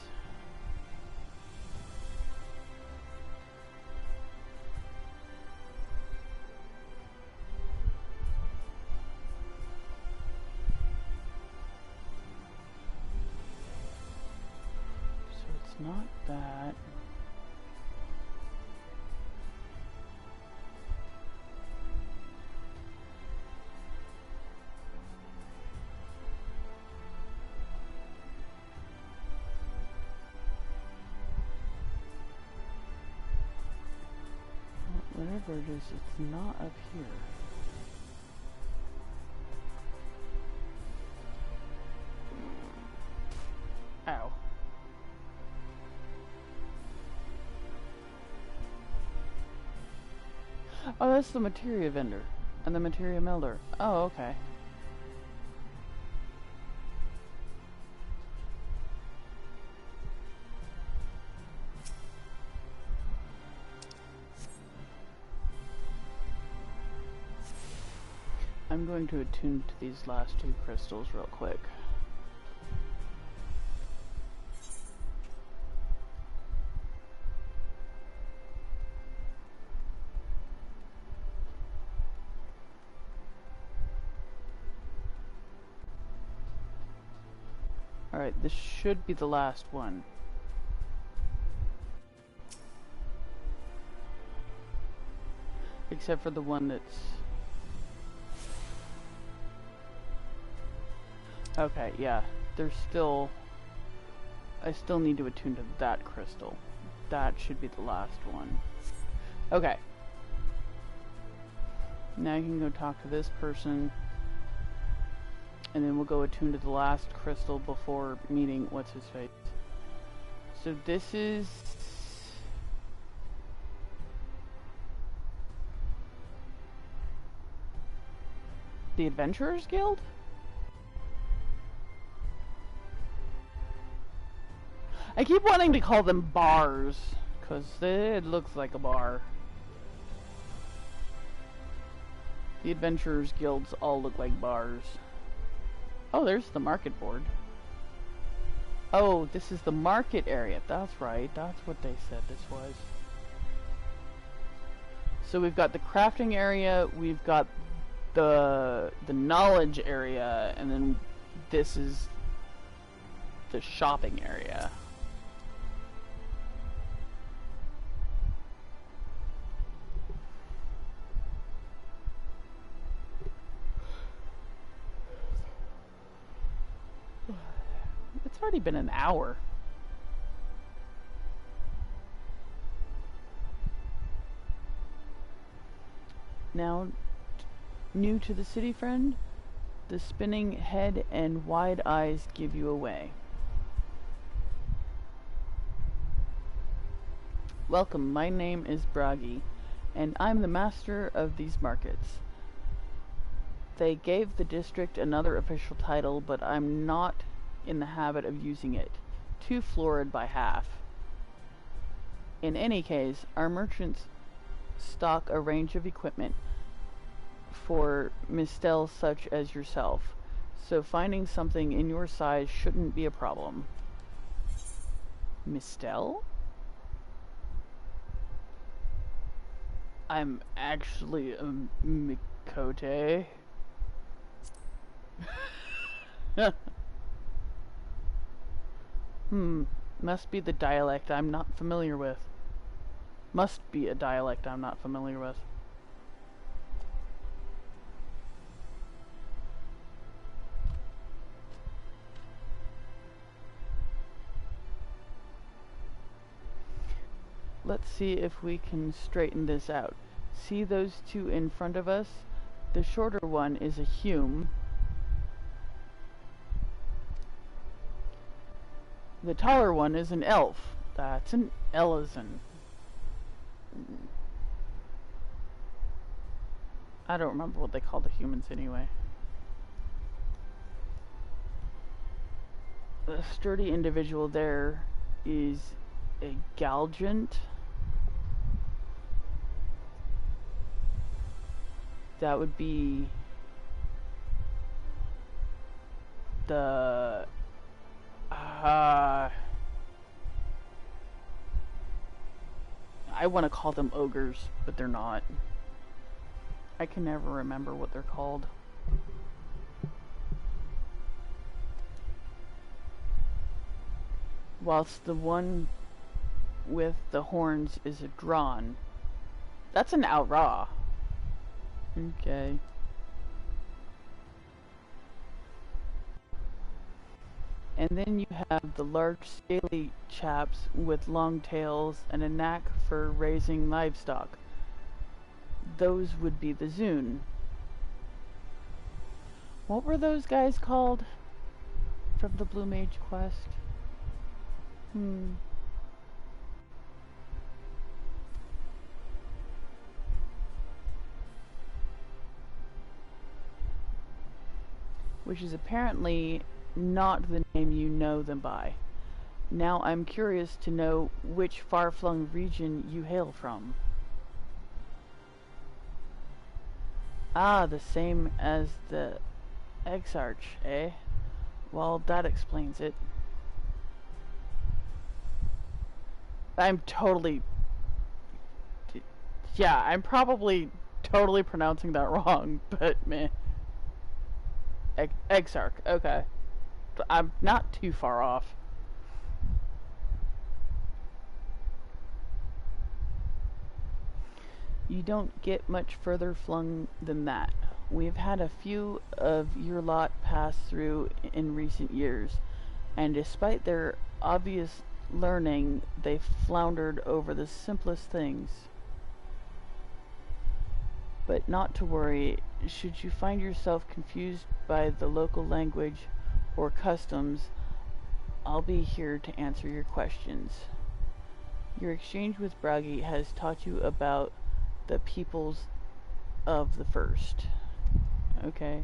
not that. Whatever it is, it's not up here. Ow. Oh, that's the materia vendor and the materia melder. Oh, okay. I'm going to attune to these last two crystals real quick. Alright, this should be the last one. Except for the one that's... Okay, yeah, there's still... I still need to attune to that crystal. That should be the last one. Okay. Now you can go talk to this person. And then we'll go attune to the last crystal before meeting what's-his-face. So this is... the Adventurers Guild? I keep wanting to call them bars, because it looks like a bar. The Adventurers Guilds all look like bars. Oh, there's the market board. Oh, this is the market area. That's right. That's what they said this was. So we've got the crafting area, we've got the knowledge area, and then this is the shopping area. It's already been an hour. Now, new to the city, friend? The spinning head and wide eyes give you away. Welcome, my name is Bragi, and I'm the master of these markets. They gave the district another official title, but I'm not in the habit of using it. Too florid by half. In any case, our merchants stock a range of equipment for mistel such as yourself, so finding something in your size shouldn't be a problem. Mistel? I'm actually a Mikote. Must be the dialect I'm not familiar with. Must be a dialect I'm not familiar with. Let's see if we can straighten this out. See those two in front of us? The shorter one is a Hume. The taller one is an elf. That's an Ellison. I don't remember what they call the humans anyway. The sturdy individual there is a Galgant. That would be the I want to call them ogres, but they're not. I can never remember what they're called. whilst the one with the horns is a drawn. That's an outrah. Okay. And then you have the large scaly chaps with long tails and a knack for raising livestock. Those would be the Zune. What were those guys called from the Blue Mage quest? Which is apparently not the name you know them by. Now I'm curious to know which far-flung region you hail from. Ah, the same as the Exarch, eh? Well, that explains it. I'm probably totally pronouncing that wrong, but meh. Exarch, okay. I'm not too far off. You don't get much further flung than that. We've had a few of your lot pass through in recent years, and despite their obvious learning, they floundered over the simplest things. But not to worry, should you find yourself confused by the local language or customs, I'll be here to answer your questions. Your exchange with Bragi has taught you about the peoples of the First. Okay.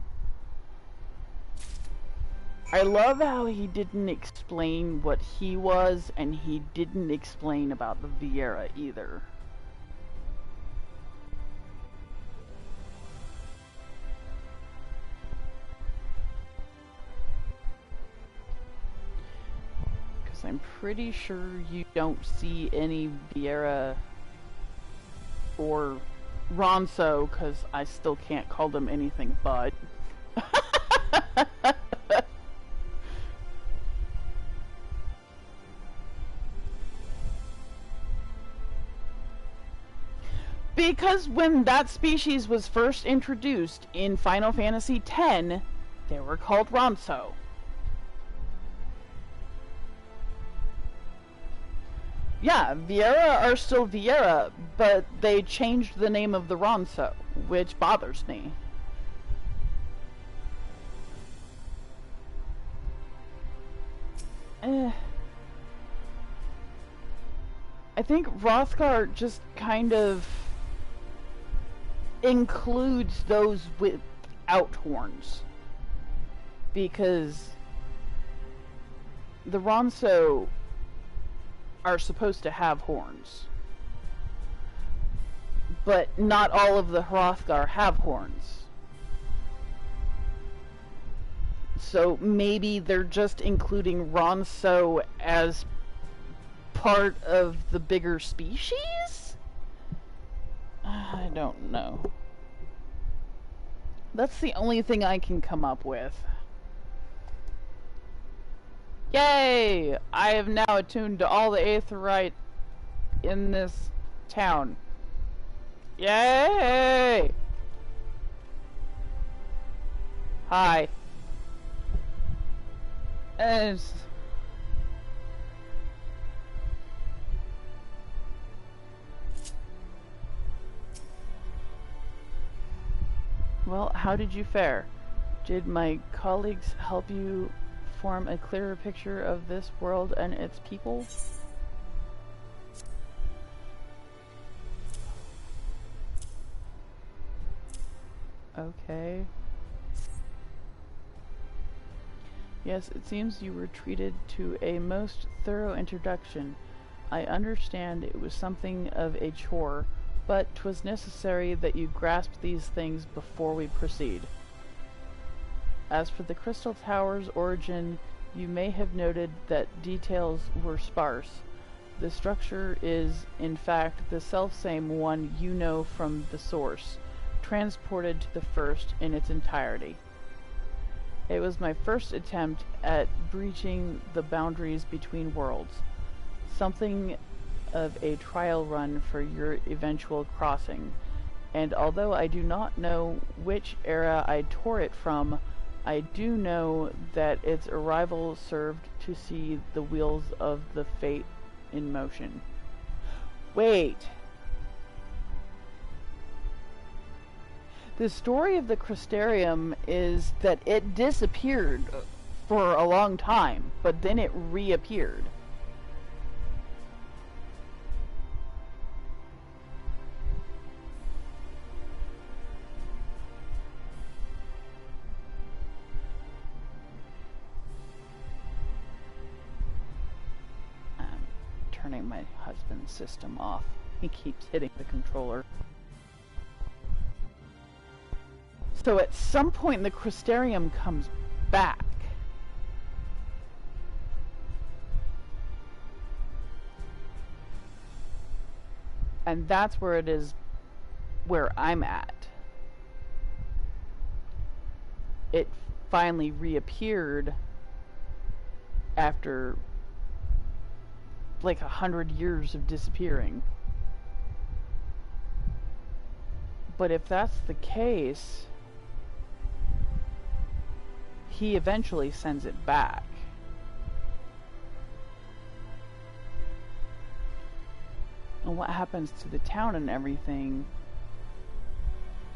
I love how he didn't explain what he was, and he didn't explain about the Viera either. Because I'm pretty sure you don't see any Viera or Ronso, because I still can't call them anything but. Because when that species was first introduced in Final Fantasy X, they were called Ronso. Yeah, Viera are still Viera, but they changed the name of the Ronso, which bothers me. I think Hrothgar just kind of includes those without horns, because the Ronso are supposed to have horns, but not all of the Hrothgar have horns. So maybe they're just including Ronso as part of the bigger species? I don't know. That's the only thing I can come up with. Yay! I have now attuned to all the Aetheryte in this town. Yay! Hi. Well, how did you fare? Did my colleagues help you form a clearer picture of this world and its people? Okay. Yes, it seems you were treated to a most thorough introduction. I understand it was something of a chore, but 'twas necessary that you grasp these things before we proceed. As for the Crystal Tower's origin, you may have noted that details were sparse. The structure is, in fact, the selfsame one you know from the source, transported to the First in its entirety. It was my first attempt at breaching the boundaries between worlds. Something of a trial run for your eventual crossing. And although I do not know which era I tore it from, I do know that its arrival served to see the wheels of the fate in motion. Wait! The story of the Crystarium is that it disappeared for a long time, but then it reappeared. I'm turning my husband's system off. He keeps hitting the controller. So at some point the Crystarium comes back. And that's where it is, where I'm at. It finally reappeared after like 100 years of disappearing. But if that's the case, he eventually sends it back. And what happens to the town and everything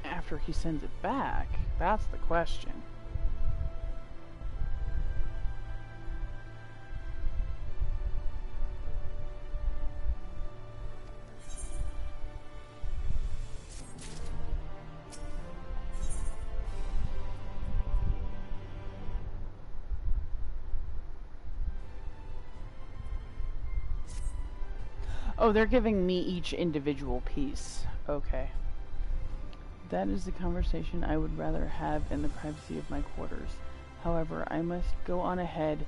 after he sends it back? That's the question. Oh, they're giving me each individual piece. Okay. That is the conversation I would rather have in the privacy of my quarters. However, I must go on ahead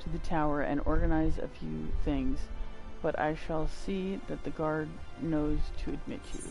to the tower and organize a few things, but I shall see that the guard knows to admit you.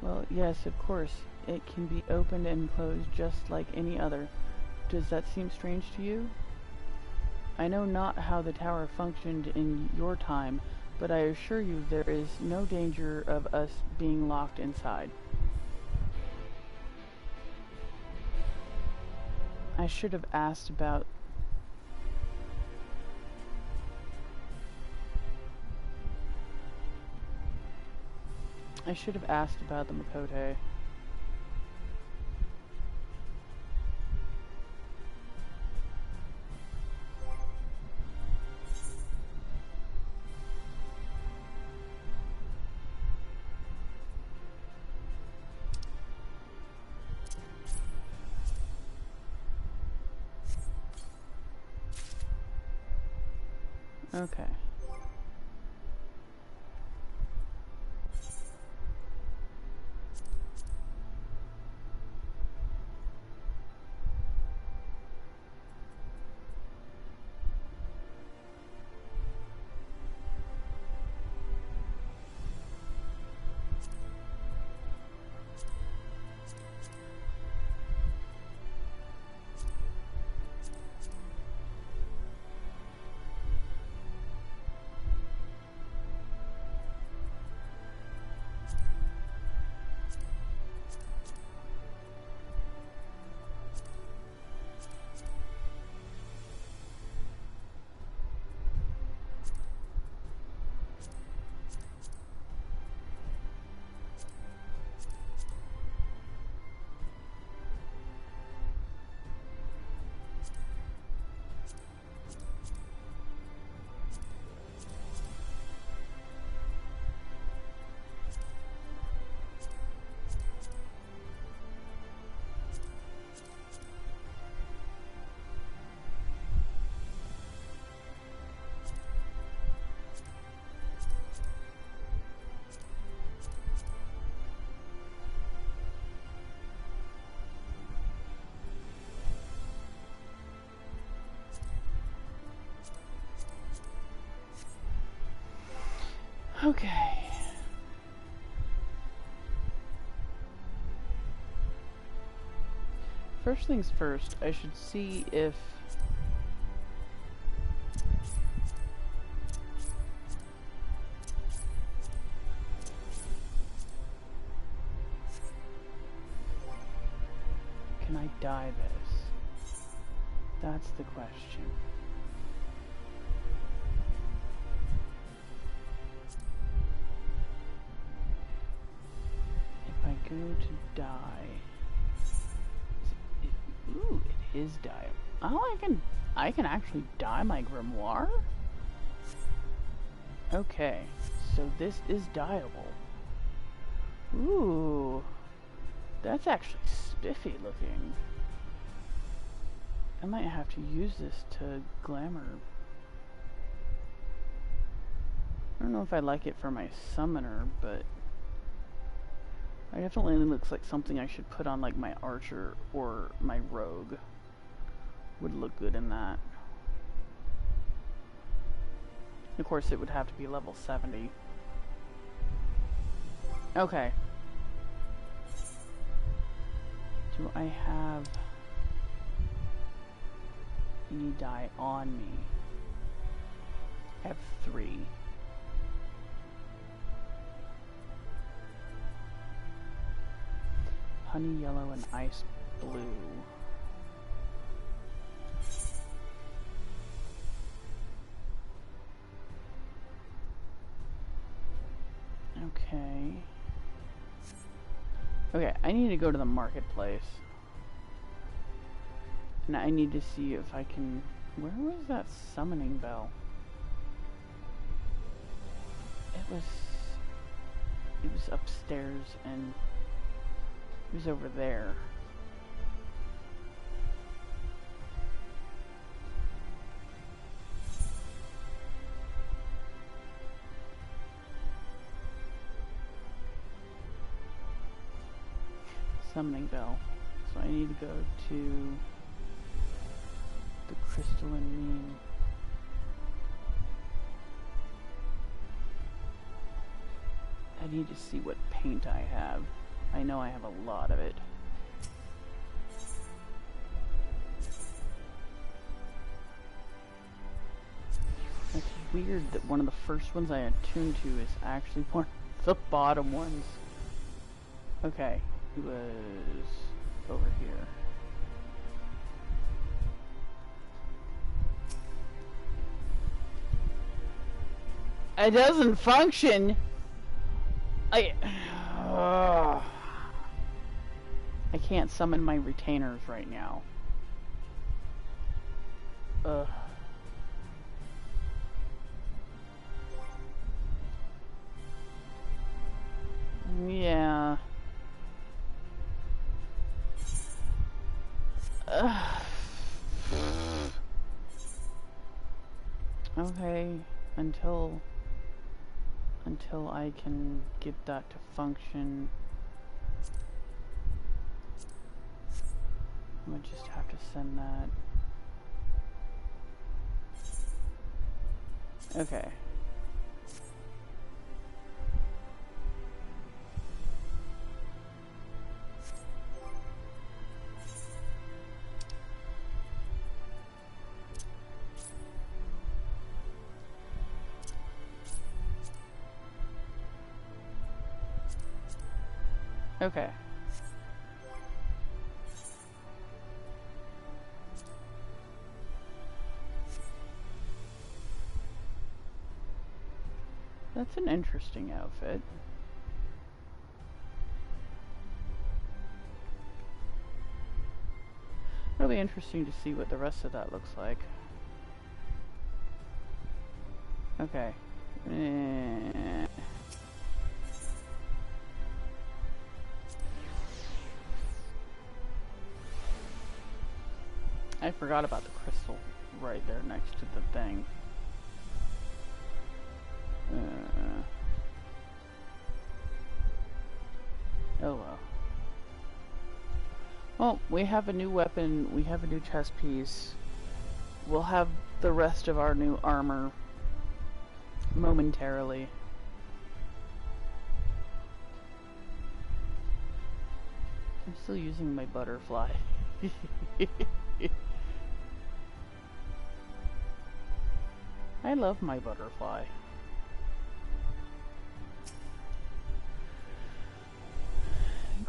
Well, yes, of course. It can be opened and closed just like any other. Does that seem strange to you? I know not how the tower functioned in your time, but I assure you there is no danger of us being locked inside. I should have asked about... I should have asked about the Makote. Okay. Okay. First things first, I should see if can I dye this? That's the question. If I go to dye, ooh, it is dye. Oh, I can actually dye my grimoire? Okay, so this is dyeable. Ooh, that's actually spiffy looking. I might have to use this to glamour. I don't know if I like it for my summoner, but it definitely looks like something I should put on like my archer or my rogue. Would look good in that. Of course, it would have to be level 70. Okay. Do I have any dye on me? I have 3. Honey yellow and ice blue. Okay. Okay, I need to go to the marketplace. And I need to see if I can... Where was that summoning bell? It was upstairs and it was over there. Summoning bell. So I need to go to the crystalline mean. I need to see what paint I have. I know I have a lot of it. It's weird that one of the first ones I attuned to is actually one of the bottom ones. Okay, it was over here. It doesn't function. I can't summon my retainers right now. Ugh. Yeah. Okay, until I can get that to function, I would just have to send that. Okay. Okay. That's an interesting outfit. It'll be interesting to see what the rest of that looks like. Okay. I forgot about the crystal right there next to the thing. Oh well. Well, we have a new weapon, we have a new chest piece. We'll have the rest of our new armor momentarily. I'm still using my butterfly. I love my butterfly.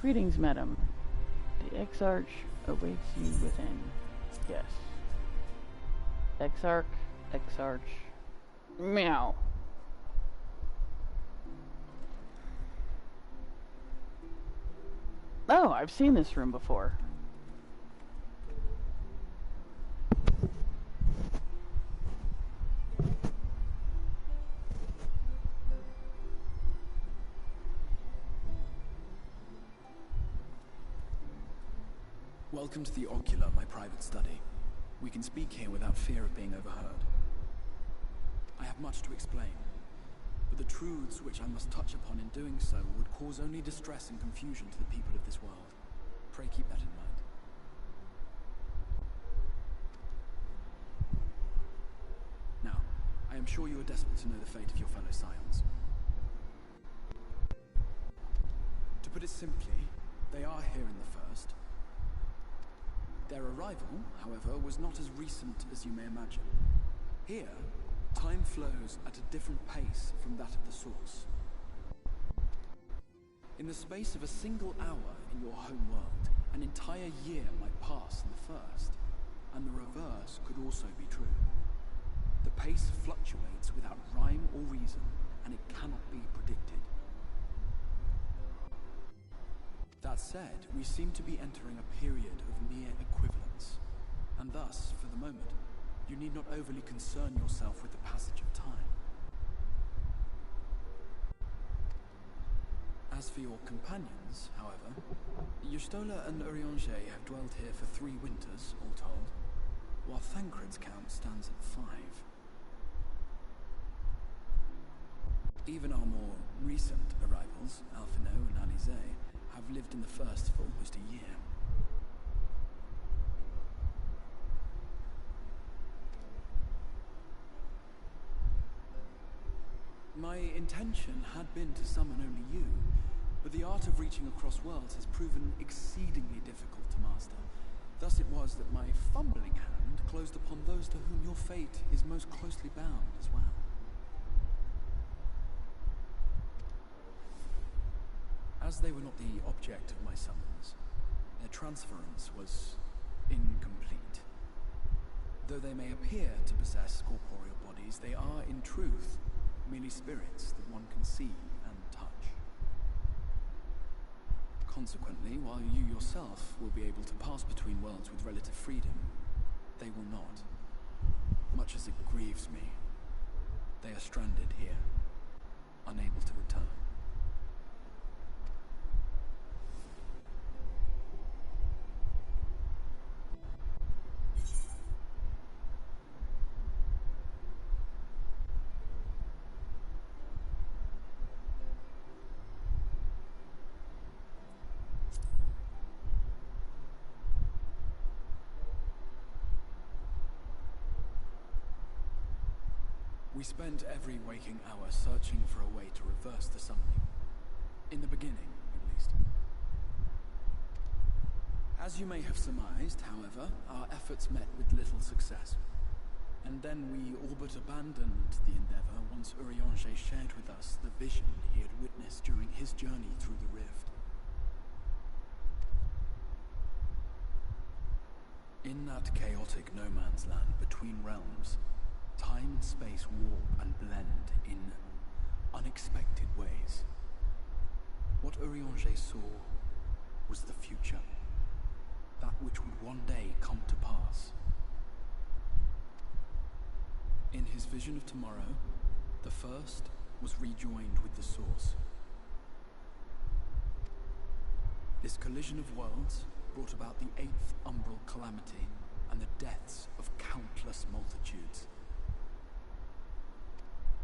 Greetings, madam. The Exarch awaits you within. Yes. Exarch. Meow. Oh, I've seen this room before. Welcome to the Ocular, my private study. We can speak here without fear of being overheard. I have much to explain, but the truths which I must touch upon in doing so would cause only distress and confusion to the people of this world. Pray keep that in mind. Now, I am sure you are desperate to know the fate of your fellow Scions. To put it simply, they are here in the First. Their arrival, however, was not as recent as you may imagine. Here, time flows at a different pace from that of the Source. In the space of a single hour in your home world, an entire year might pass in the First, and the reverse could also be true. The pace fluctuates without rhyme or reason, and it cannot be predicted. That said, we seem to be entering a period of near equivalence, and thus, for the moment, you need not overly concern yourself with the passage of time. As for your companions, however, Y'shtola and Urianger have dwelt here for 3 winters, all told, while Thancred's count stands at 5. Even our more recent arrivals, Alphino and Alizé, have lived in the First for almost a year. My intention had been to summon only you, but the art of reaching across worlds has proven exceedingly difficult to master. Thus it was that my fumbling hand closed upon those to whom your fate is most closely bound as well. As they were not the object of my summons, their transference was incomplete. Though they may appear to possess corporeal bodies, they are, in truth, merely spirits that one can see and touch. Consequently, while you yourself will be able to pass between worlds with relative freedom, they will not. Much as it grieves me, they are stranded here, unable to return. We spent every waking hour searching for a way to reverse the summoning. In the beginning, at least. As you may have surmised, however, our efforts met with little success. And then we all but abandoned the endeavor once Urianger shared with us the vision he had witnessed during his journey through the rift. In that chaotic no-man's land between realms, time and space warp and blend in unexpected ways. What Urianger saw was the future, that which would one day come to pass. In his vision of tomorrow, the First was rejoined with the Source. This collision of worlds brought about the 8th umbral calamity and the deaths of countless multitudes.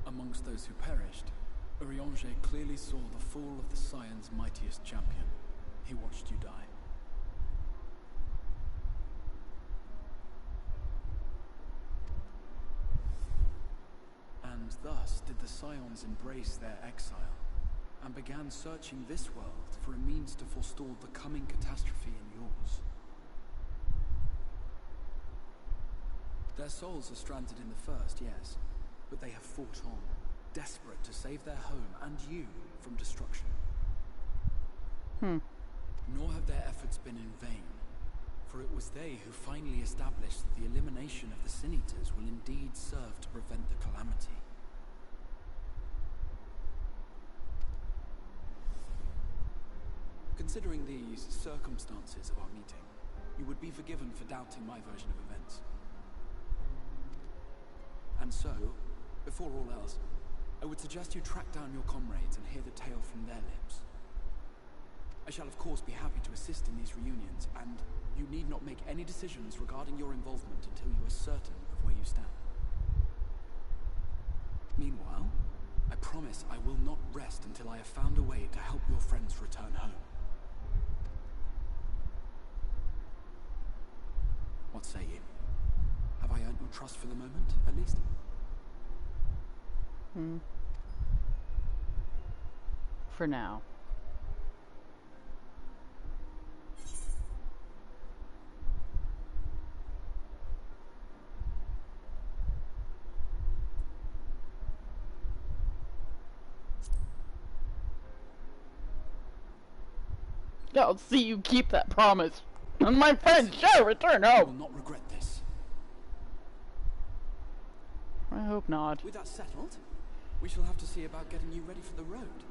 Amongst those who perished, Urianger clearly saw the fall of the Scion's mightiest champion. He watched you die. And thus did the Scions embrace their exile, and began searching this world for a means to forestall the coming catastrophe in yours. Their souls are stranded in the first, yes, but they have fought on, desperate to save their home and you from destruction. Nor have their efforts been in vain, for it was they who finally established that the elimination of the Sin Eaters will indeed serve to prevent the calamity. Considering these circumstances of our meeting, you would be forgiven for doubting my version of events. And so, before all else, I would suggest you track down your comrades and hear the tale from their lips. I shall of course be happy to assist in these reunions, and you need not make any decisions regarding your involvement until you are certain of where you stand. Meanwhile, I promise I will not rest until I have found a way to help your friends return home. What say you? Have I earned your trust for the moment, at least? For now. I'll see you keep that promise. And my friends shall return home. You will not regret this. I hope not. With that settled, we shall have to see about getting you ready for the road.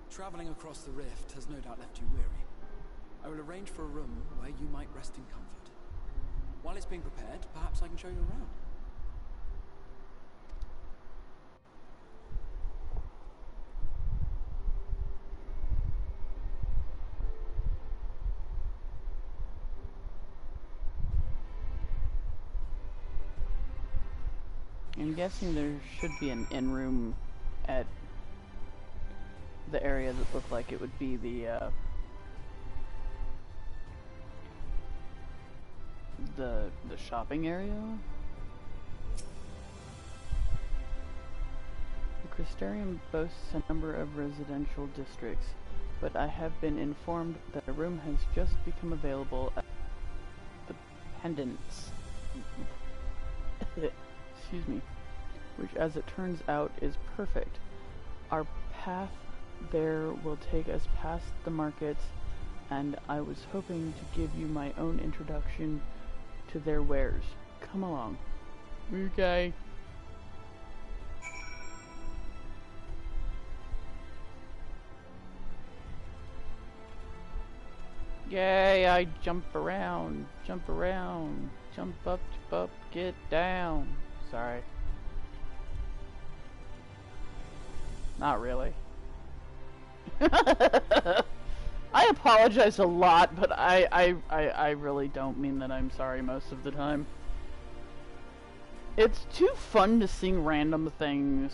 Traveling across the rift has no doubt left you weary. I will arrange for a room where you might rest in comfort. While it's being prepared, perhaps I can show you around. I'm guessing there should be an inn room at the area that looked like it would be the shopping area. The Crystarium boasts a number of residential districts, but I have been informed that a room has just become available at the Pendants. Excuse me. Which, as it turns out, is perfect. Our path there will take us past the markets, and I was hoping to give you my own introduction to their wares. Come along. Okay. Yay, I jump around, jump up, get down. Sorry. Not really. I apologize a lot, but I really don't mean that I'm sorry most of the time. It's too fun to sing random things.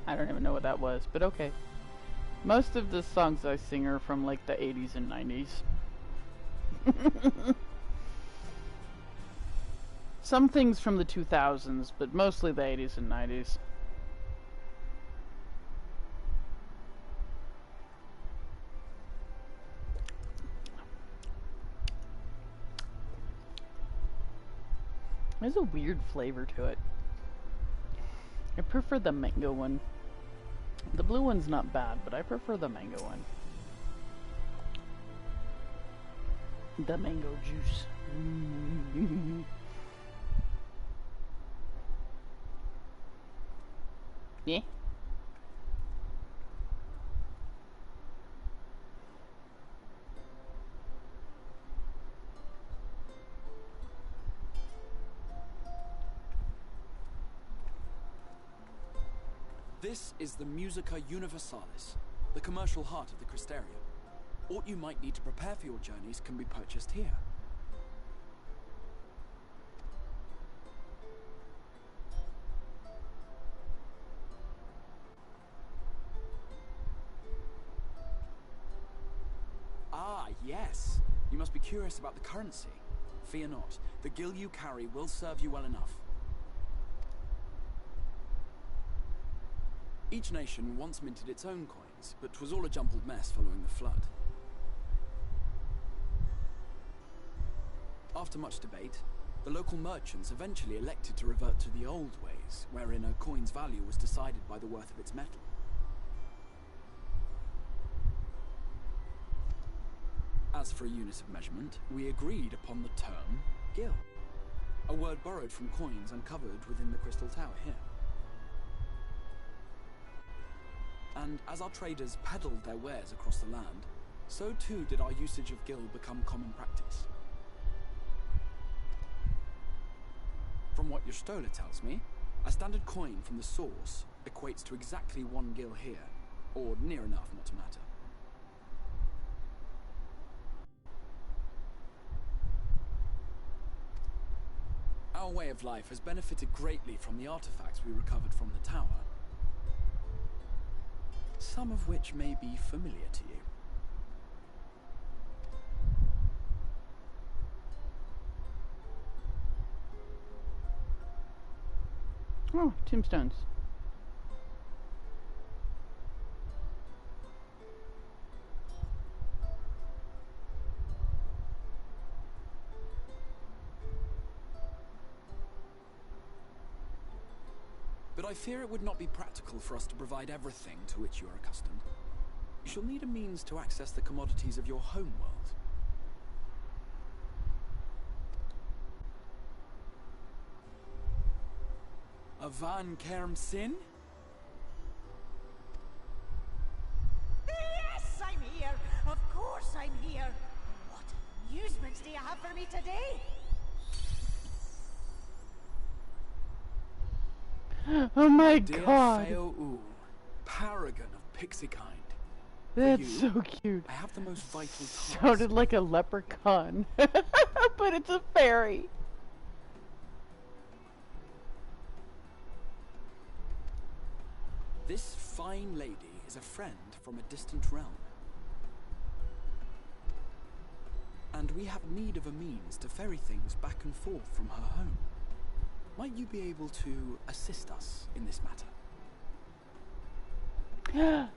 I don't even know what that was, but okay. Most of the songs I sing are from like the 80s and 90s. Some things from the 2000s, but mostly the 80s and 90s. There's a weird flavor to it. I prefer the mango one. The blue one's not bad, but I prefer the mango one. The mango juice. Yeah. This is the Musica Universalis, the commercial heart of the Crystarium. What you might need to prepare for your journeys can be purchased here. must be curious about the currency. Fear not. The gil you carry will serve you well enough. Each nation once minted its own coins, but 'twas all a jumbled mess following the flood. After much debate, the local merchants eventually elected to revert to the old ways, wherein a coin's value was decided by the worth of its metal. As for a unit of measurement, we agreed upon the term gil, a word borrowed from coins uncovered within the Crystal Tower here. And as our traders peddled their wares across the land, so too did our usage of gil become common practice. From what your stola tells me, a standard coin from the source equates to exactly 1 gil here, or near enough not to matter. Our way of life has benefited greatly from the artifacts we recovered from the tower, some of which may be familiar to you. Oh, tombstones. But I fear it would not be practical for us to provide everything to which you are accustomed. You shall need a means to access the commodities of your home world. Avan Kerm Sin? Yes, I'm here. Of course I'm here. What amusements do you have for me today? Oh my Dear god! Feo paragon of pixie kind. That's you, so cute. I have the most vital task. Sounded like a leprechaun, but it's a fairy. This fine lady is a friend from a distant realm. And we have need of a means to ferry things back and forth from her home. Might you be able to assist us in this matter?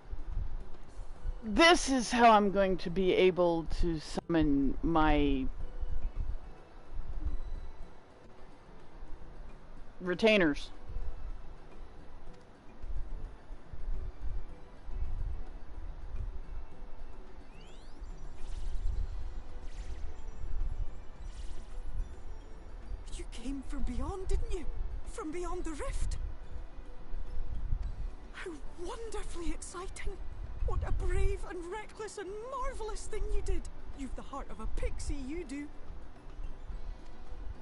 This is how I'm going to be able to summon my retainers. You came from beyond, didn't you? From beyond the rift? How wonderfully exciting! What a brave and reckless and marvelous thing you did! You've the heart of a pixie, you do.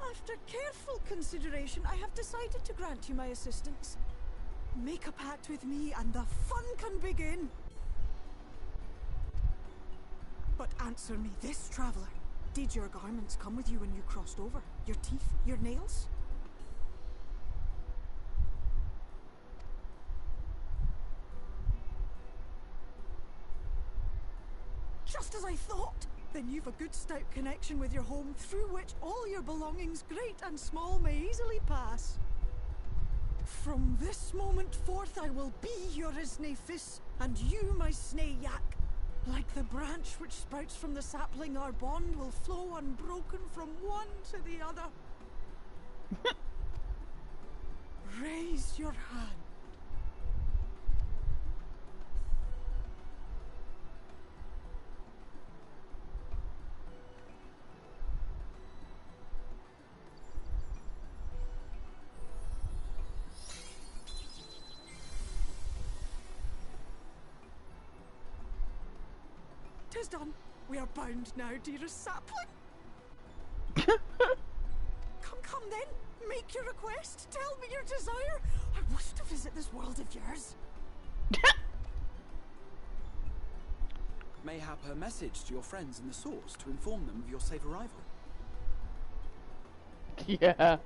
After careful consideration, I have decided to grant you my assistance. Make a pact with me and the fun can begin. But answer me this, traveler. Did your garments come with you when you crossed over? Your teeth? Your nails? Just as I thought! Then you've a good stout connection with your home through which all your belongings, great and small, may easily pass. From this moment forth I will be your Isne Fis, and you my Sne Yak. Like the branch which sprouts from the sapling, our bond will flow unbroken from one to the other. Raise your hand. Tis done. We are bound now, dearest sapling. Come then. Make your request. Tell me your desire. I wish to visit this world of yours. Mayhap her message to your friends in the source to inform them of your safe arrival. Yeah.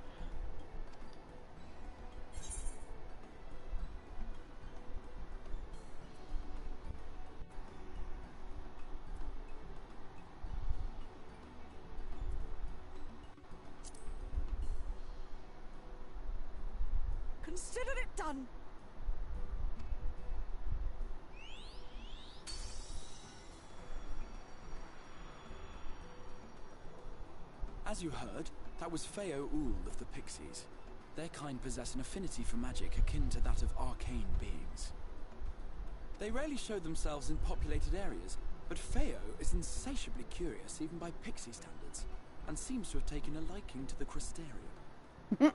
consider it done. As you heard, that was Feo Ul of the Pixies. Their kind possess an affinity for magic akin to that of arcane beings. They rarely show themselves in populated areas, but Feo is insatiably curious even by Pixie standards, and seems to have taken a liking to the Crystarium.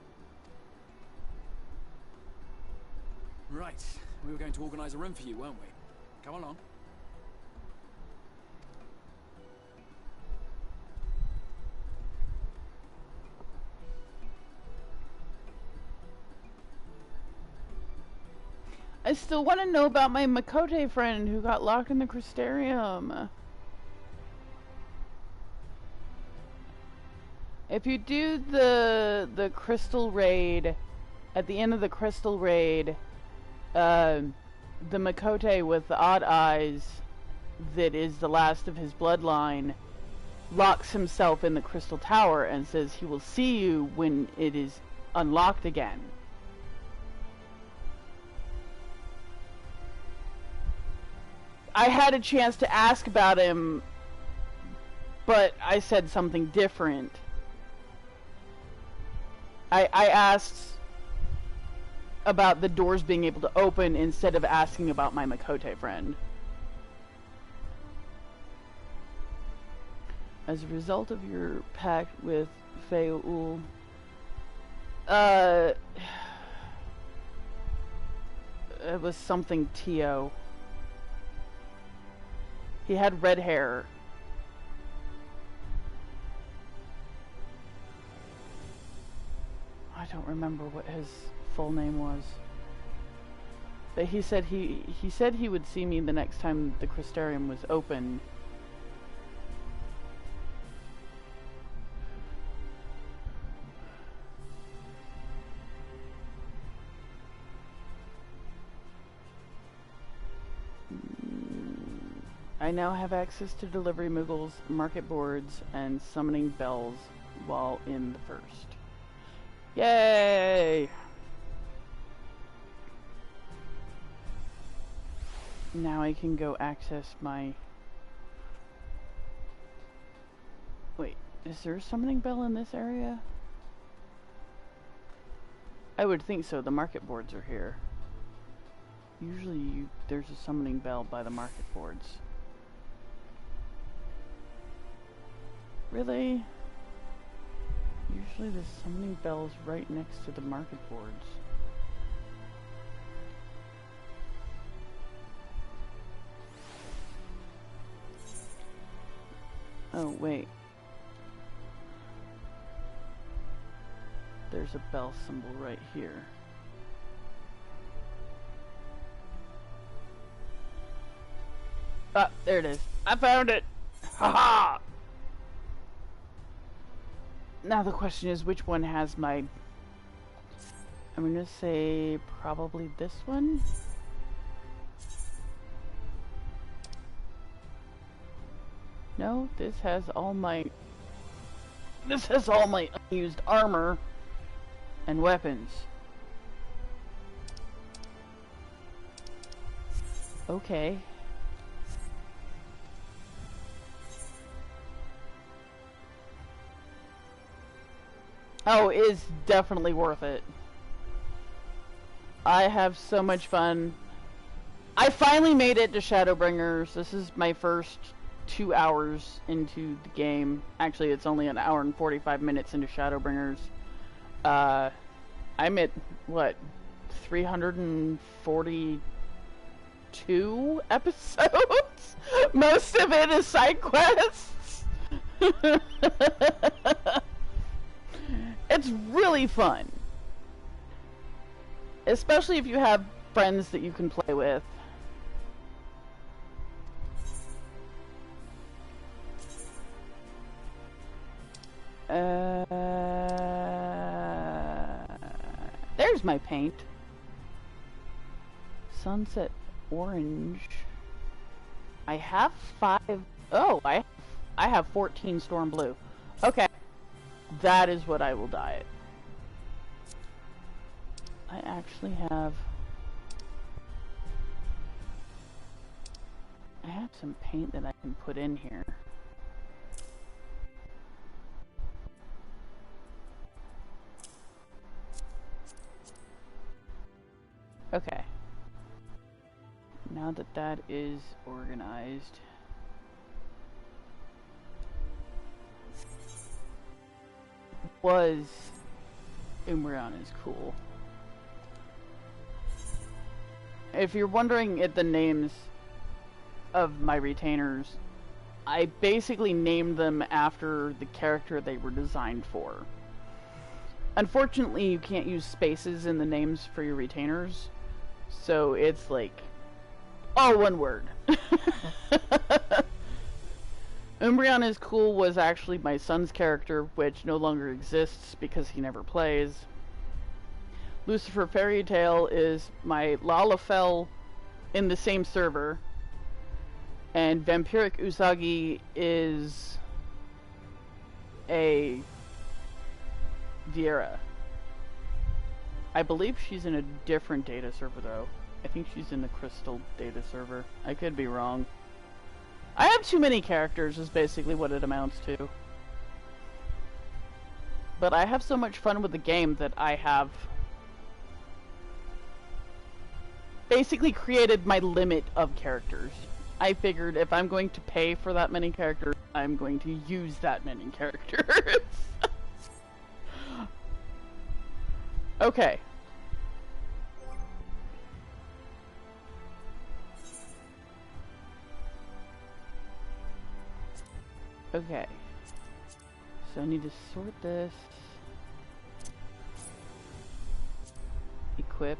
Right, we were going to organize a room for you, weren't we? Come along. I still want to know about my Makote friend who got locked in the Crystarium. If you do the crystal raid, at the end of the crystal raid, the Makote with the odd eyes, that is the last of his bloodline, locks himself in the crystal tower and says he will see you when it is unlocked again. I had a chance to ask about him, but I said something different. I asked about the doors being able to open instead of asking about my Makote friend. As a result of your pact with Feo Ul, it was something Tio. He had red hair. I don't remember what his full name was. But he said he would see me the next time the Crystarium was open. I now have access to delivery moogles, market boards, and summoning bells while in the first. Yay! Now I can go access my... Wait, is there a summoning bell in this area? I would think so, the market boards are here. Usually there's a summoning bell by the market boards. Really? Usually the summoning bell's right next to the market boards. Oh, wait. There's a bell symbol right here. Ah, there it is. I found it! Haha! Now the question is, which one has my... I'm gonna say probably this one? No, this has all my... This has all my unused armor and weapons. Okay. Oh, it's definitely worth it. I have so much fun. I finally made it to Shadowbringers. This is my first 2 hours into the game. Actually, it's only an hour and 45 minutes into Shadowbringers. I'm at, what, 342 episodes? Most of it is side quests. It's really fun. Especially if you have friends that you can play with. There's my paint. Sunset orange. I have 5. Oh, I have 14 storm blue. Okay. That is what I will dye it. I actually have... I have some paint that I can put in here. Okay. Now that that is organized, Umbreon is cool. If you're wondering at the names of my retainers, I basically named them after the character they were designed for. Unfortunately, you can't use spaces in the names for your retainers, so it's like all one word. Umbreon is cool was actually my son's character, which no longer exists because he never plays. Lucifer Fairy Tale is my Lalafell in the same server. And Vampiric Usagi is a Viera. I believe she's in a different data server though. I think she's in the Crystal data server. I could be wrong. I have too many characters is basically what it amounts to. But I have so much fun with the game that I have basically created my limit of characters. I figured if I'm going to pay for that many characters, I'm going to use that many characters. Okay. Okay. So I need to sort this. Equip.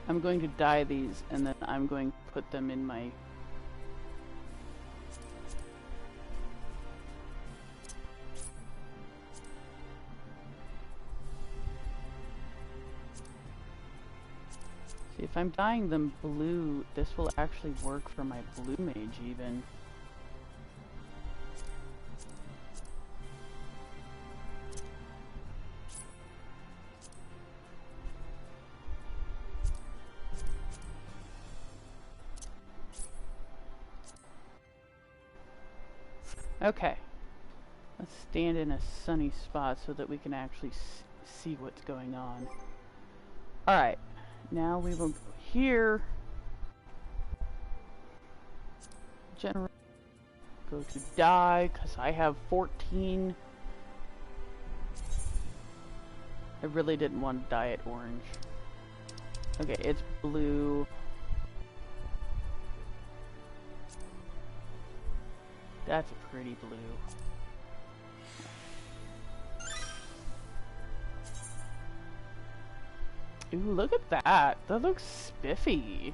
I'm going to dye these and then I'm going to put them in my... See, if I'm dyeing them blue, this will actually work for my blue mage even. Okay, let's stand in a sunny spot so that we can actually see what's going on. Alright, now we will go here. Generate. Go to dye, because I have 14. I really didn't want to dye it orange. Okay, it's blue. That's a pretty blue. Ooh, look at that. That looks spiffy.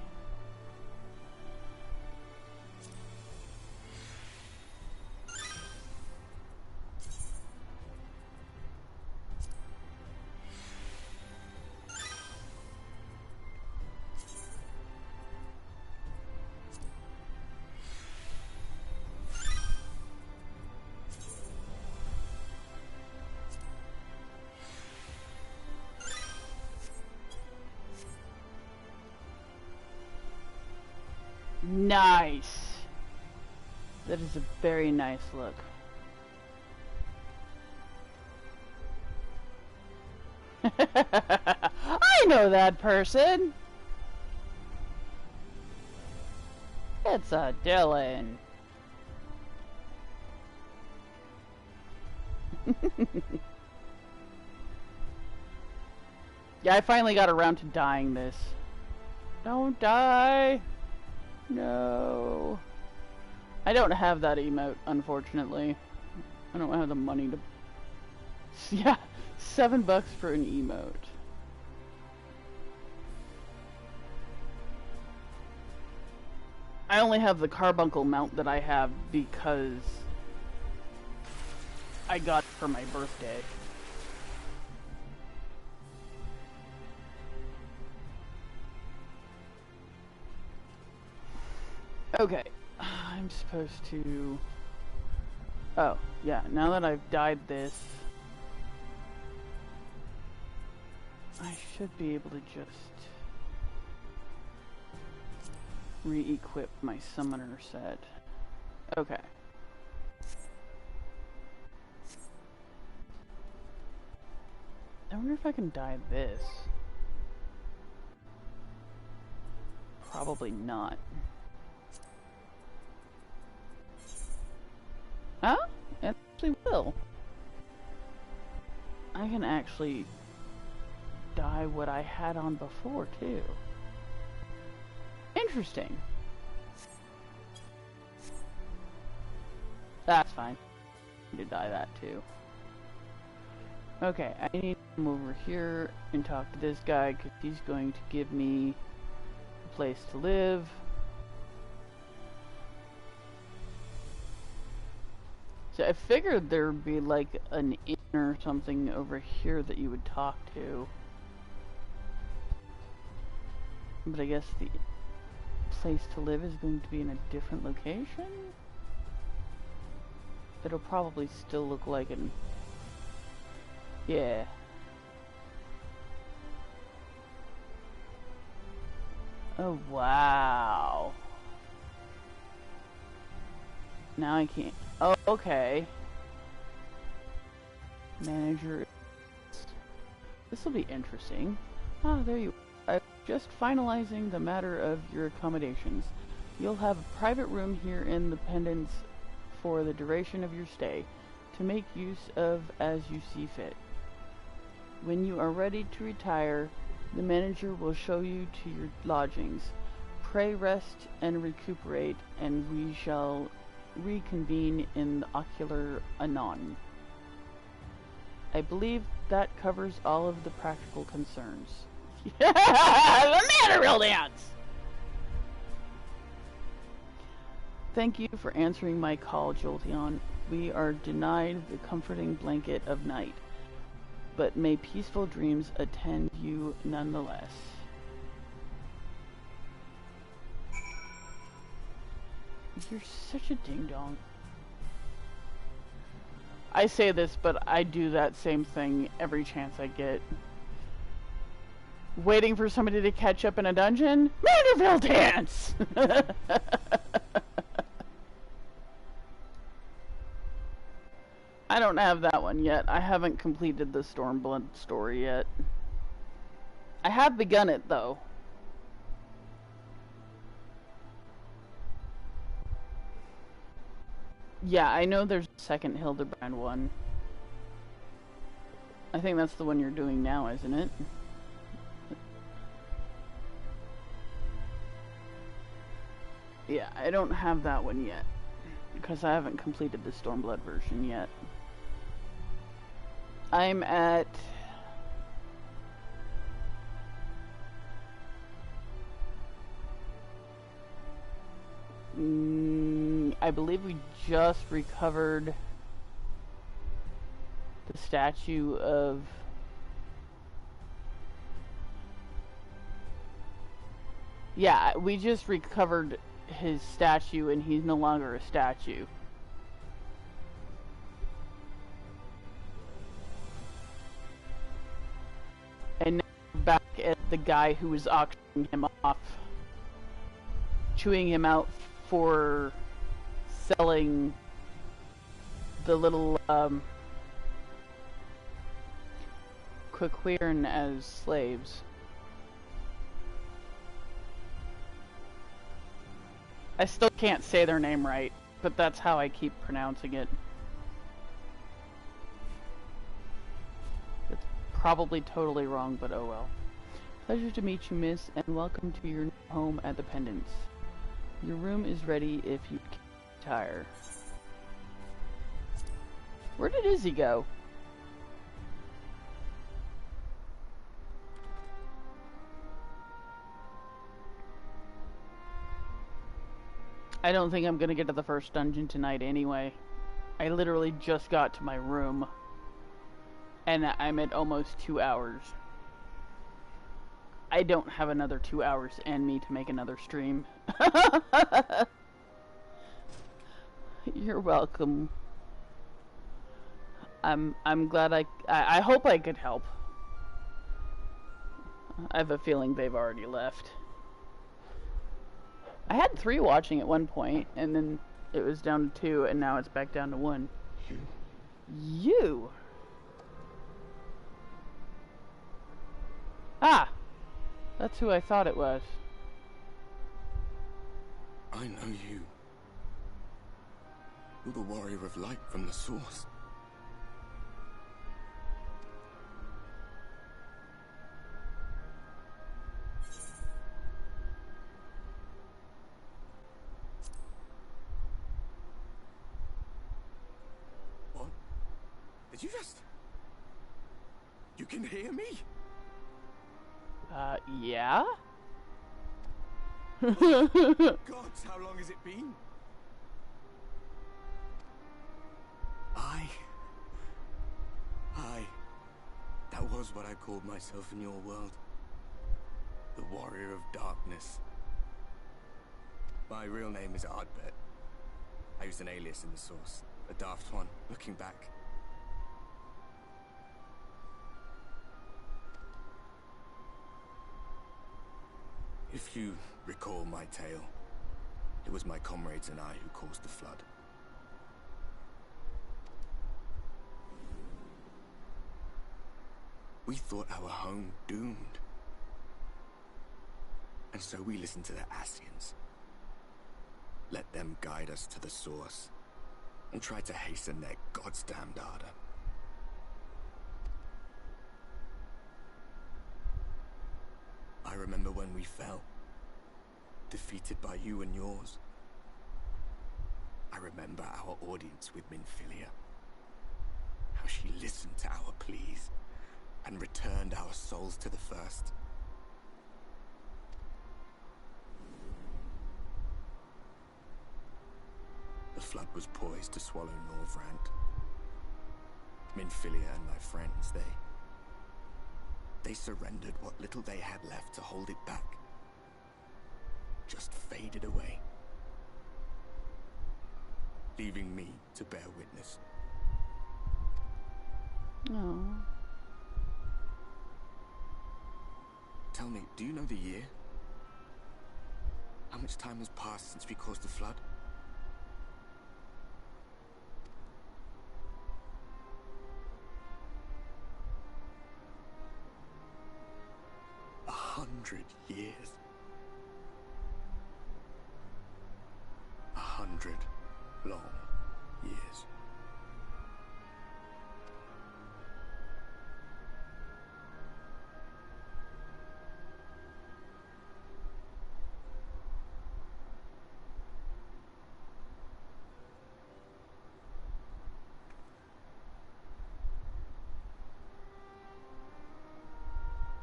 Nice. That is a very nice look. I know that person. It's a Dylan. Yeah, I finally got around to dyeing this. Don't die. No. I don't have that emote, unfortunately. I don't have the money to... Yeah, $7 for an emote. I only have the carbuncle mount that I have because I got it for my birthday. Okay, I'm supposed to... Oh, yeah, now that I've dyed this... I should be able to just re-equip my summoner set. Okay. I wonder if I can dye this. Probably not. Huh? It actually will. I can actually dye what I had on before, too. Interesting. That's fine. I need to dye that, too. Okay, I need to come over here and talk to this guy, because he's going to give me a place to live. So I figured there'd be like an inn or something over here that you would talk to. But I guess the place to live is going to be in a different location? It'll probably still look like an... Yeah. Oh, wow. Now I can't... Oh, okay. Manager. This will be interesting. Ah, there you are. I'm just finalizing the matter of your accommodations. You'll have a private room here in the Pendants for the duration of your stay, to make use of as you see fit. When you are ready to retire, the manager will show you to your lodgings. Pray rest and recuperate, and we shall reconvene in the ocular anon. I believe that covers all of the practical concerns. The Manderville dance! Thank you for answering my call, Jolty. We are denied the comforting blanket of night, but may peaceful dreams attend you nonetheless. You're such a ding-dong. I say this, but I do that same thing every chance I get. Waiting for somebody to catch up in a dungeon? Manderville dance! I don't have that one yet. I haven't completed the Stormblood story yet. I have begun it, though. Yeah, I know there's a second Hildebrand one. I think that's the one you're doing now, isn't it? Yeah, I don't have that one yet, because I haven't completed the Stormblood version yet. I'm at... I believe we just recovered the statue of... Yeah, we just recovered his statue and he's no longer a statue. And now we're back at the guy who was auctioning him off, chewing him out for selling the little Quiquern as slaves. I still can't say their name right, but that's how I keep pronouncing it. It's probably totally wrong, but oh well. Pleasure to meet you, miss, and welcome to your new home at the Pendants. Your room is ready if you can retire. Where did Izzy go? I don't think I'm gonna get to the first dungeon tonight anyway. I literally just got to my room. And I'm at almost 2 hours. I don't have another 2 hours in me to make another stream. You're welcome. I'm glad I hope I could help. I have a feeling they've already left. I had 3 watching at one point, and then it was down to 2, and now it's back down to 1. You? Ah! That's who I thought it was. I know you. You're the warrior of light from the source. What? Did you just... You can hear me? Yeah? Gods, how long has it been? That was what I called myself in your world. The Warrior of Darkness. My real name is Ardbert. I used an alias in the source. A daft one, looking back. If you recall my tale, it was my comrades and I who caused the flood. We thought our home doomed. And so we listened to the Ascians. Let them guide us to the source, and tried to hasten their goddamned ardor. I remember when we fell, defeated by you and yours. I remember our audience with Minfilia. How she listened to our pleas, and returned our souls to the first. The flood was poised to swallow Norvrant. Minfilia and my friends, they surrendered what little they had left to hold it back. Just faded away, leaving me to bear witness. Oh. Tell me, do you know the year? How much time has passed since we caused the flood? A 100 years. 100 long years.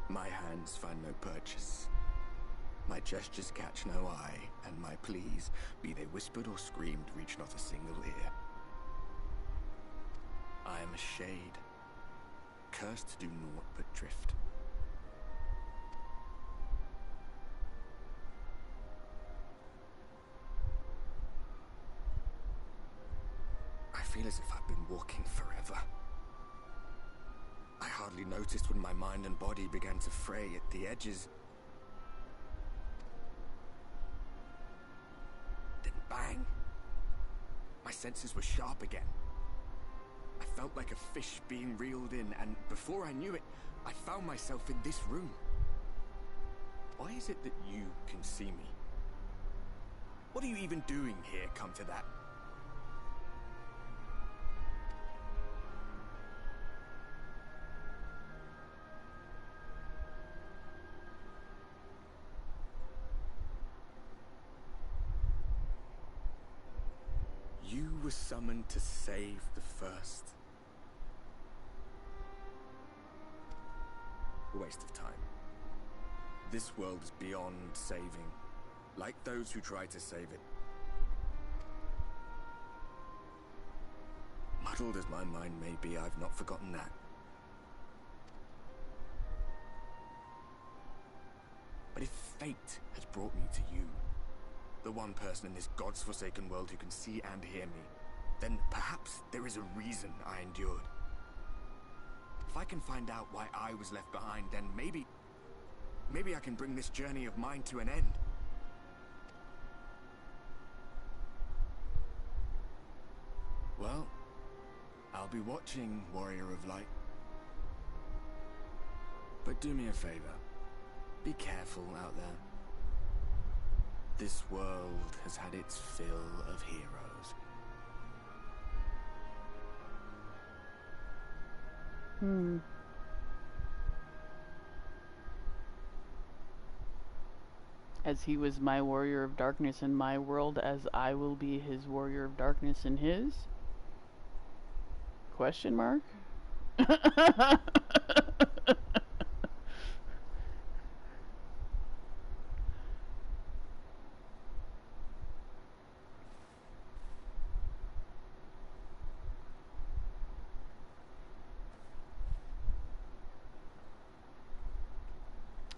My hands find no purchase. My gestures catch no eye, and my pleas, be they whispered or screamed, reach not a single ear. I am a shade, cursed to do naught but drift. I feel as if I've been walking forever. I hardly noticed when my mind and body began to fray at the edges. Then bang! My senses were sharp again. I felt like a fish being reeled in, and before I knew it, I found myself in this room. Why is it that you can see me? What are you even doing here, come to that? You were summoned to save the first. A waste of time. This world is beyond saving, like those who try to save it. Muddled as my mind may be, I've not forgotten that. But if fate has brought me to you, the one person in this God's-forsaken world who can see and hear me, then perhaps there is a reason I endured. If I can find out why I was left behind, then maybe... maybe I can bring this journey of mine to an end. Well, I'll be watching, Warrior of Light. But do me a favor. Be careful out there. This world has had its fill of heroes. As he was my warrior of darkness in my world, as I will be his warrior of darkness in his? Question mark?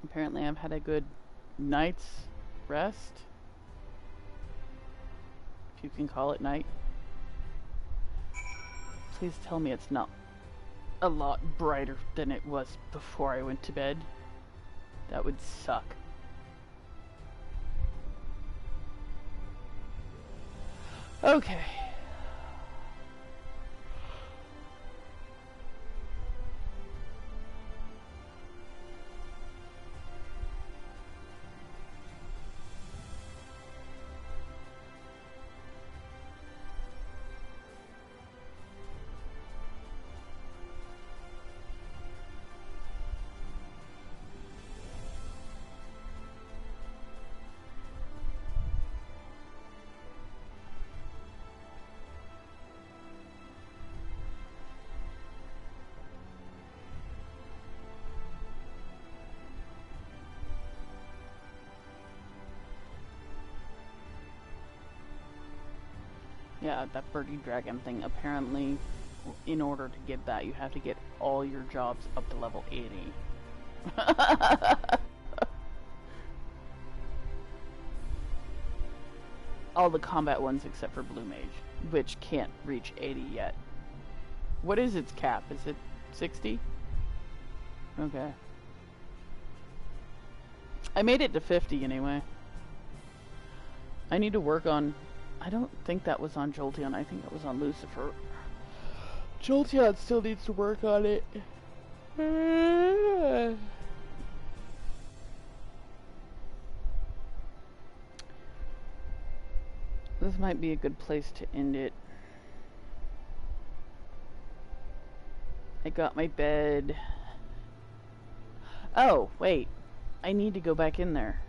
Apparently I've had a good night's rest, if you can call it night. Please tell me it's not a lot brighter than it was before I went to bed. That would suck. Okay. Yeah, that birdie dragon thing, apparently, in order to get that, you have to get all your jobs up to level 80. All the combat ones except for Blue Mage, which can't reach 80 yet. What is its cap? Is it 60? Okay. I made it to 50 anyway. I need to work on... I don't think that was on Jolteon. I think that was on Lucifer. Jolteon still needs to work on it. This might be a good place to end it. I got my bed. Oh, wait. I need to go back in there.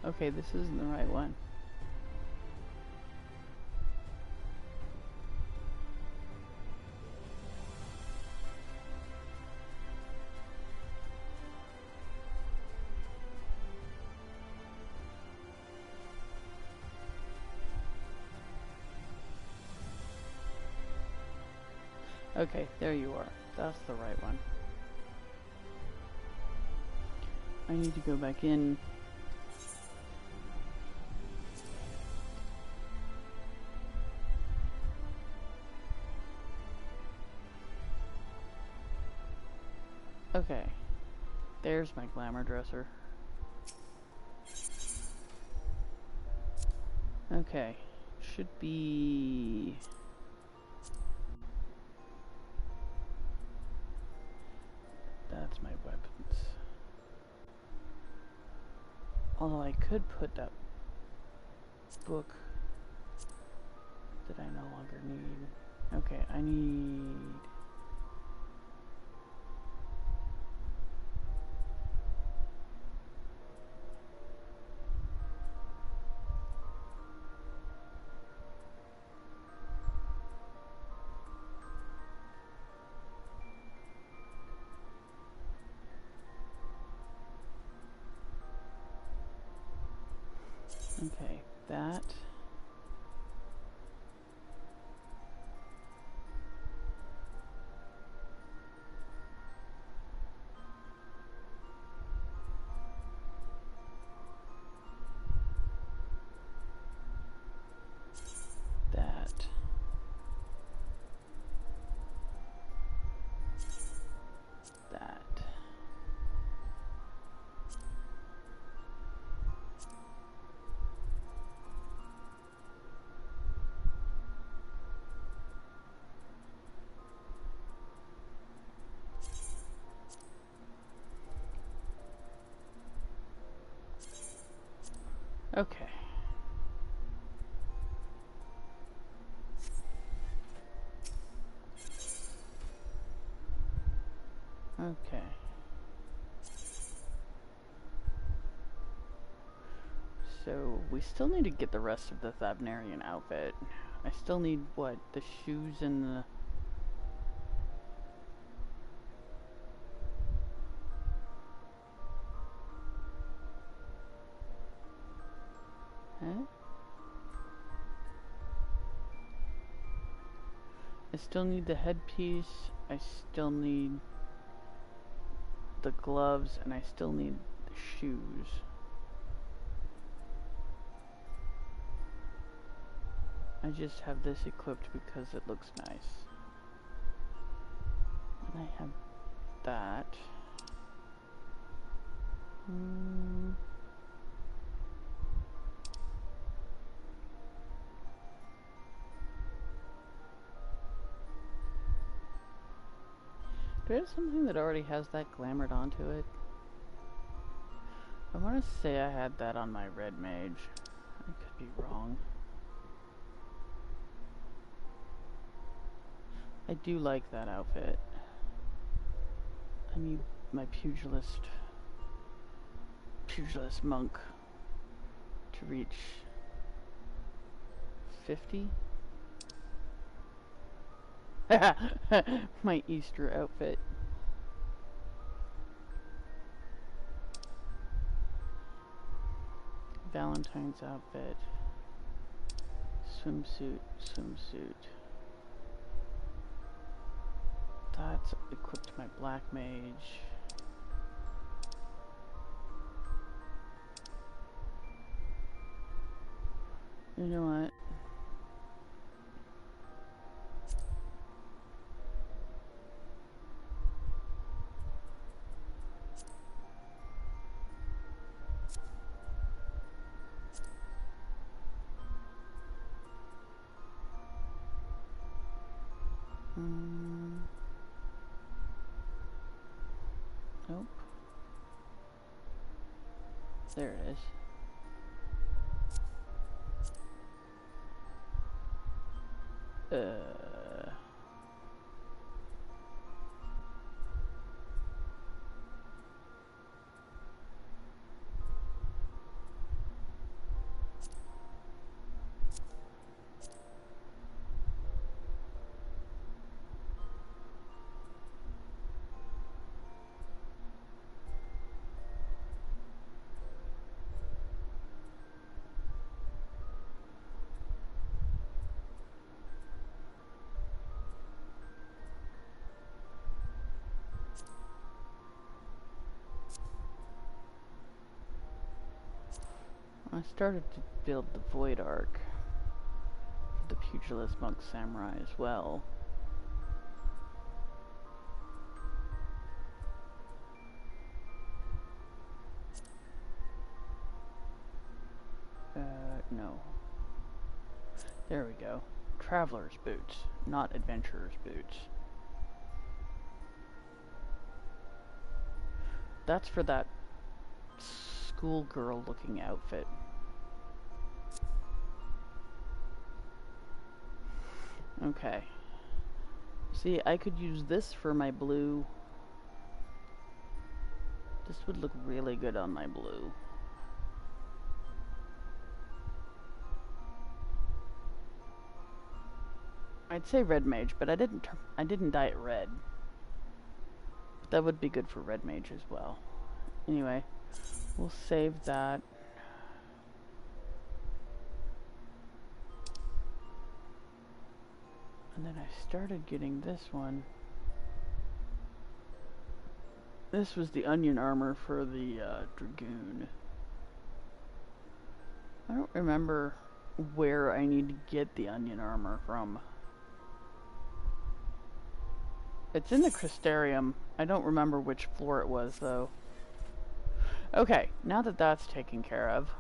Okay, this isn't the right one. Okay, there you are. That's the right one. I need to go back in. Okay, there's my glamour dresser. Okay, should be... That's my weapons. Although I could put that book that I no longer need. Okay, I need... Okay, that. That. That. Okay. Okay. So, we still need to get the rest of the Thabnarian outfit. I still need, what, the shoes and the... Huh? I still need the headpiece, I still need the gloves, and I still need the shoes. I just have this equipped because it looks nice. And I have that. Do I have something that already has that glamored onto it? I want to say I had that on my red mage. I could be wrong. I do like that outfit. I need my pugilist monk to reach 50. My Easter outfit. Valentine's outfit. Swimsuit. That's equipped my black mage. You know what? Nope. There it is. I started to build the Void Arc for the Pugilist Monk Samurai as well. No. There we go. Traveler's boots, not adventurer's boots. That's for that schoolgirl looking outfit. Okay. See, I could use this for my blue. This would look really good on my blue. I'd say red mage, but I didn't dye it red. But that would be good for red mage as well. Anyway, we'll save that. And then I started getting this one. This was the onion armor for the Dragoon. I don't remember where I need to get the onion armor from. It's in the Crystarium. I don't remember which floor it was, though. Okay, now that that's taken care of.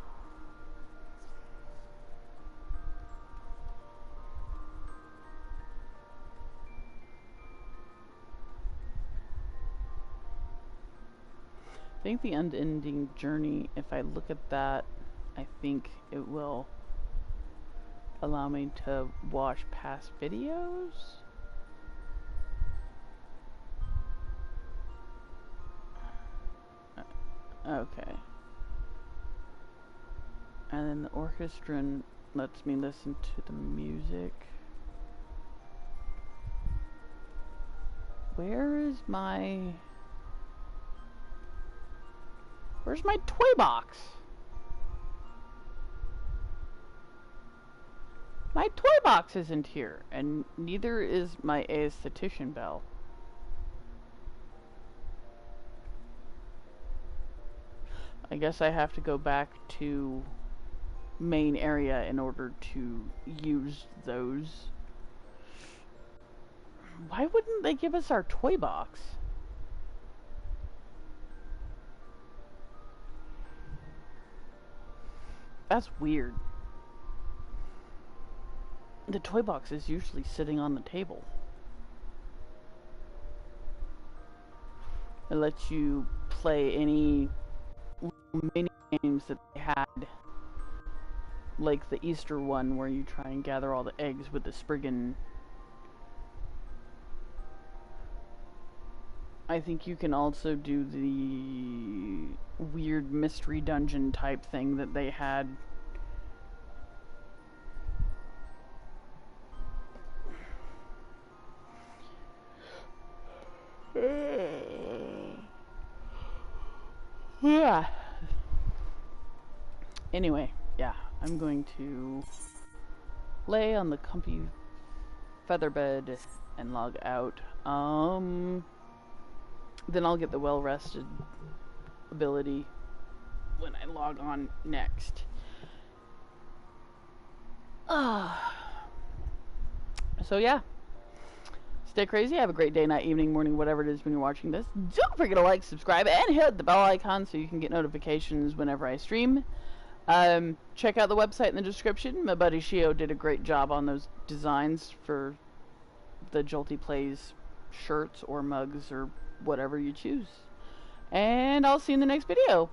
I think the unending journey, if I look at that, I think it will allow me to watch past videos. Okay. And then the orchestra lets me listen to the music. Where's my toy box? My toy box isn't here, and neither is my aesthetician bell. I guess I have to go back to main area in order to use those. Why wouldn't they give us our toy box? That's weird. The toy box is usually sitting on the table. It lets you play any mini games that they had, like the Easter one where you try and gather all the eggs with the Spriggan. I think you can also do the weird mystery dungeon type thing that they had. Anyway, yeah, I'm going to lay on the comfy feather bed and log out. Then I'll get the well-rested ability when I log on next. So yeah. Stay crazy, have a great day, night, evening, morning, whatever it is when you're watching this. Don't forget to like, subscribe, and hit the bell icon so you can get notifications whenever I stream. Check out the website in the description. My buddy Shio did a great job on those designs for the Jolty Plays shirts or mugs or whatever you choose. And I'll see you in the next video.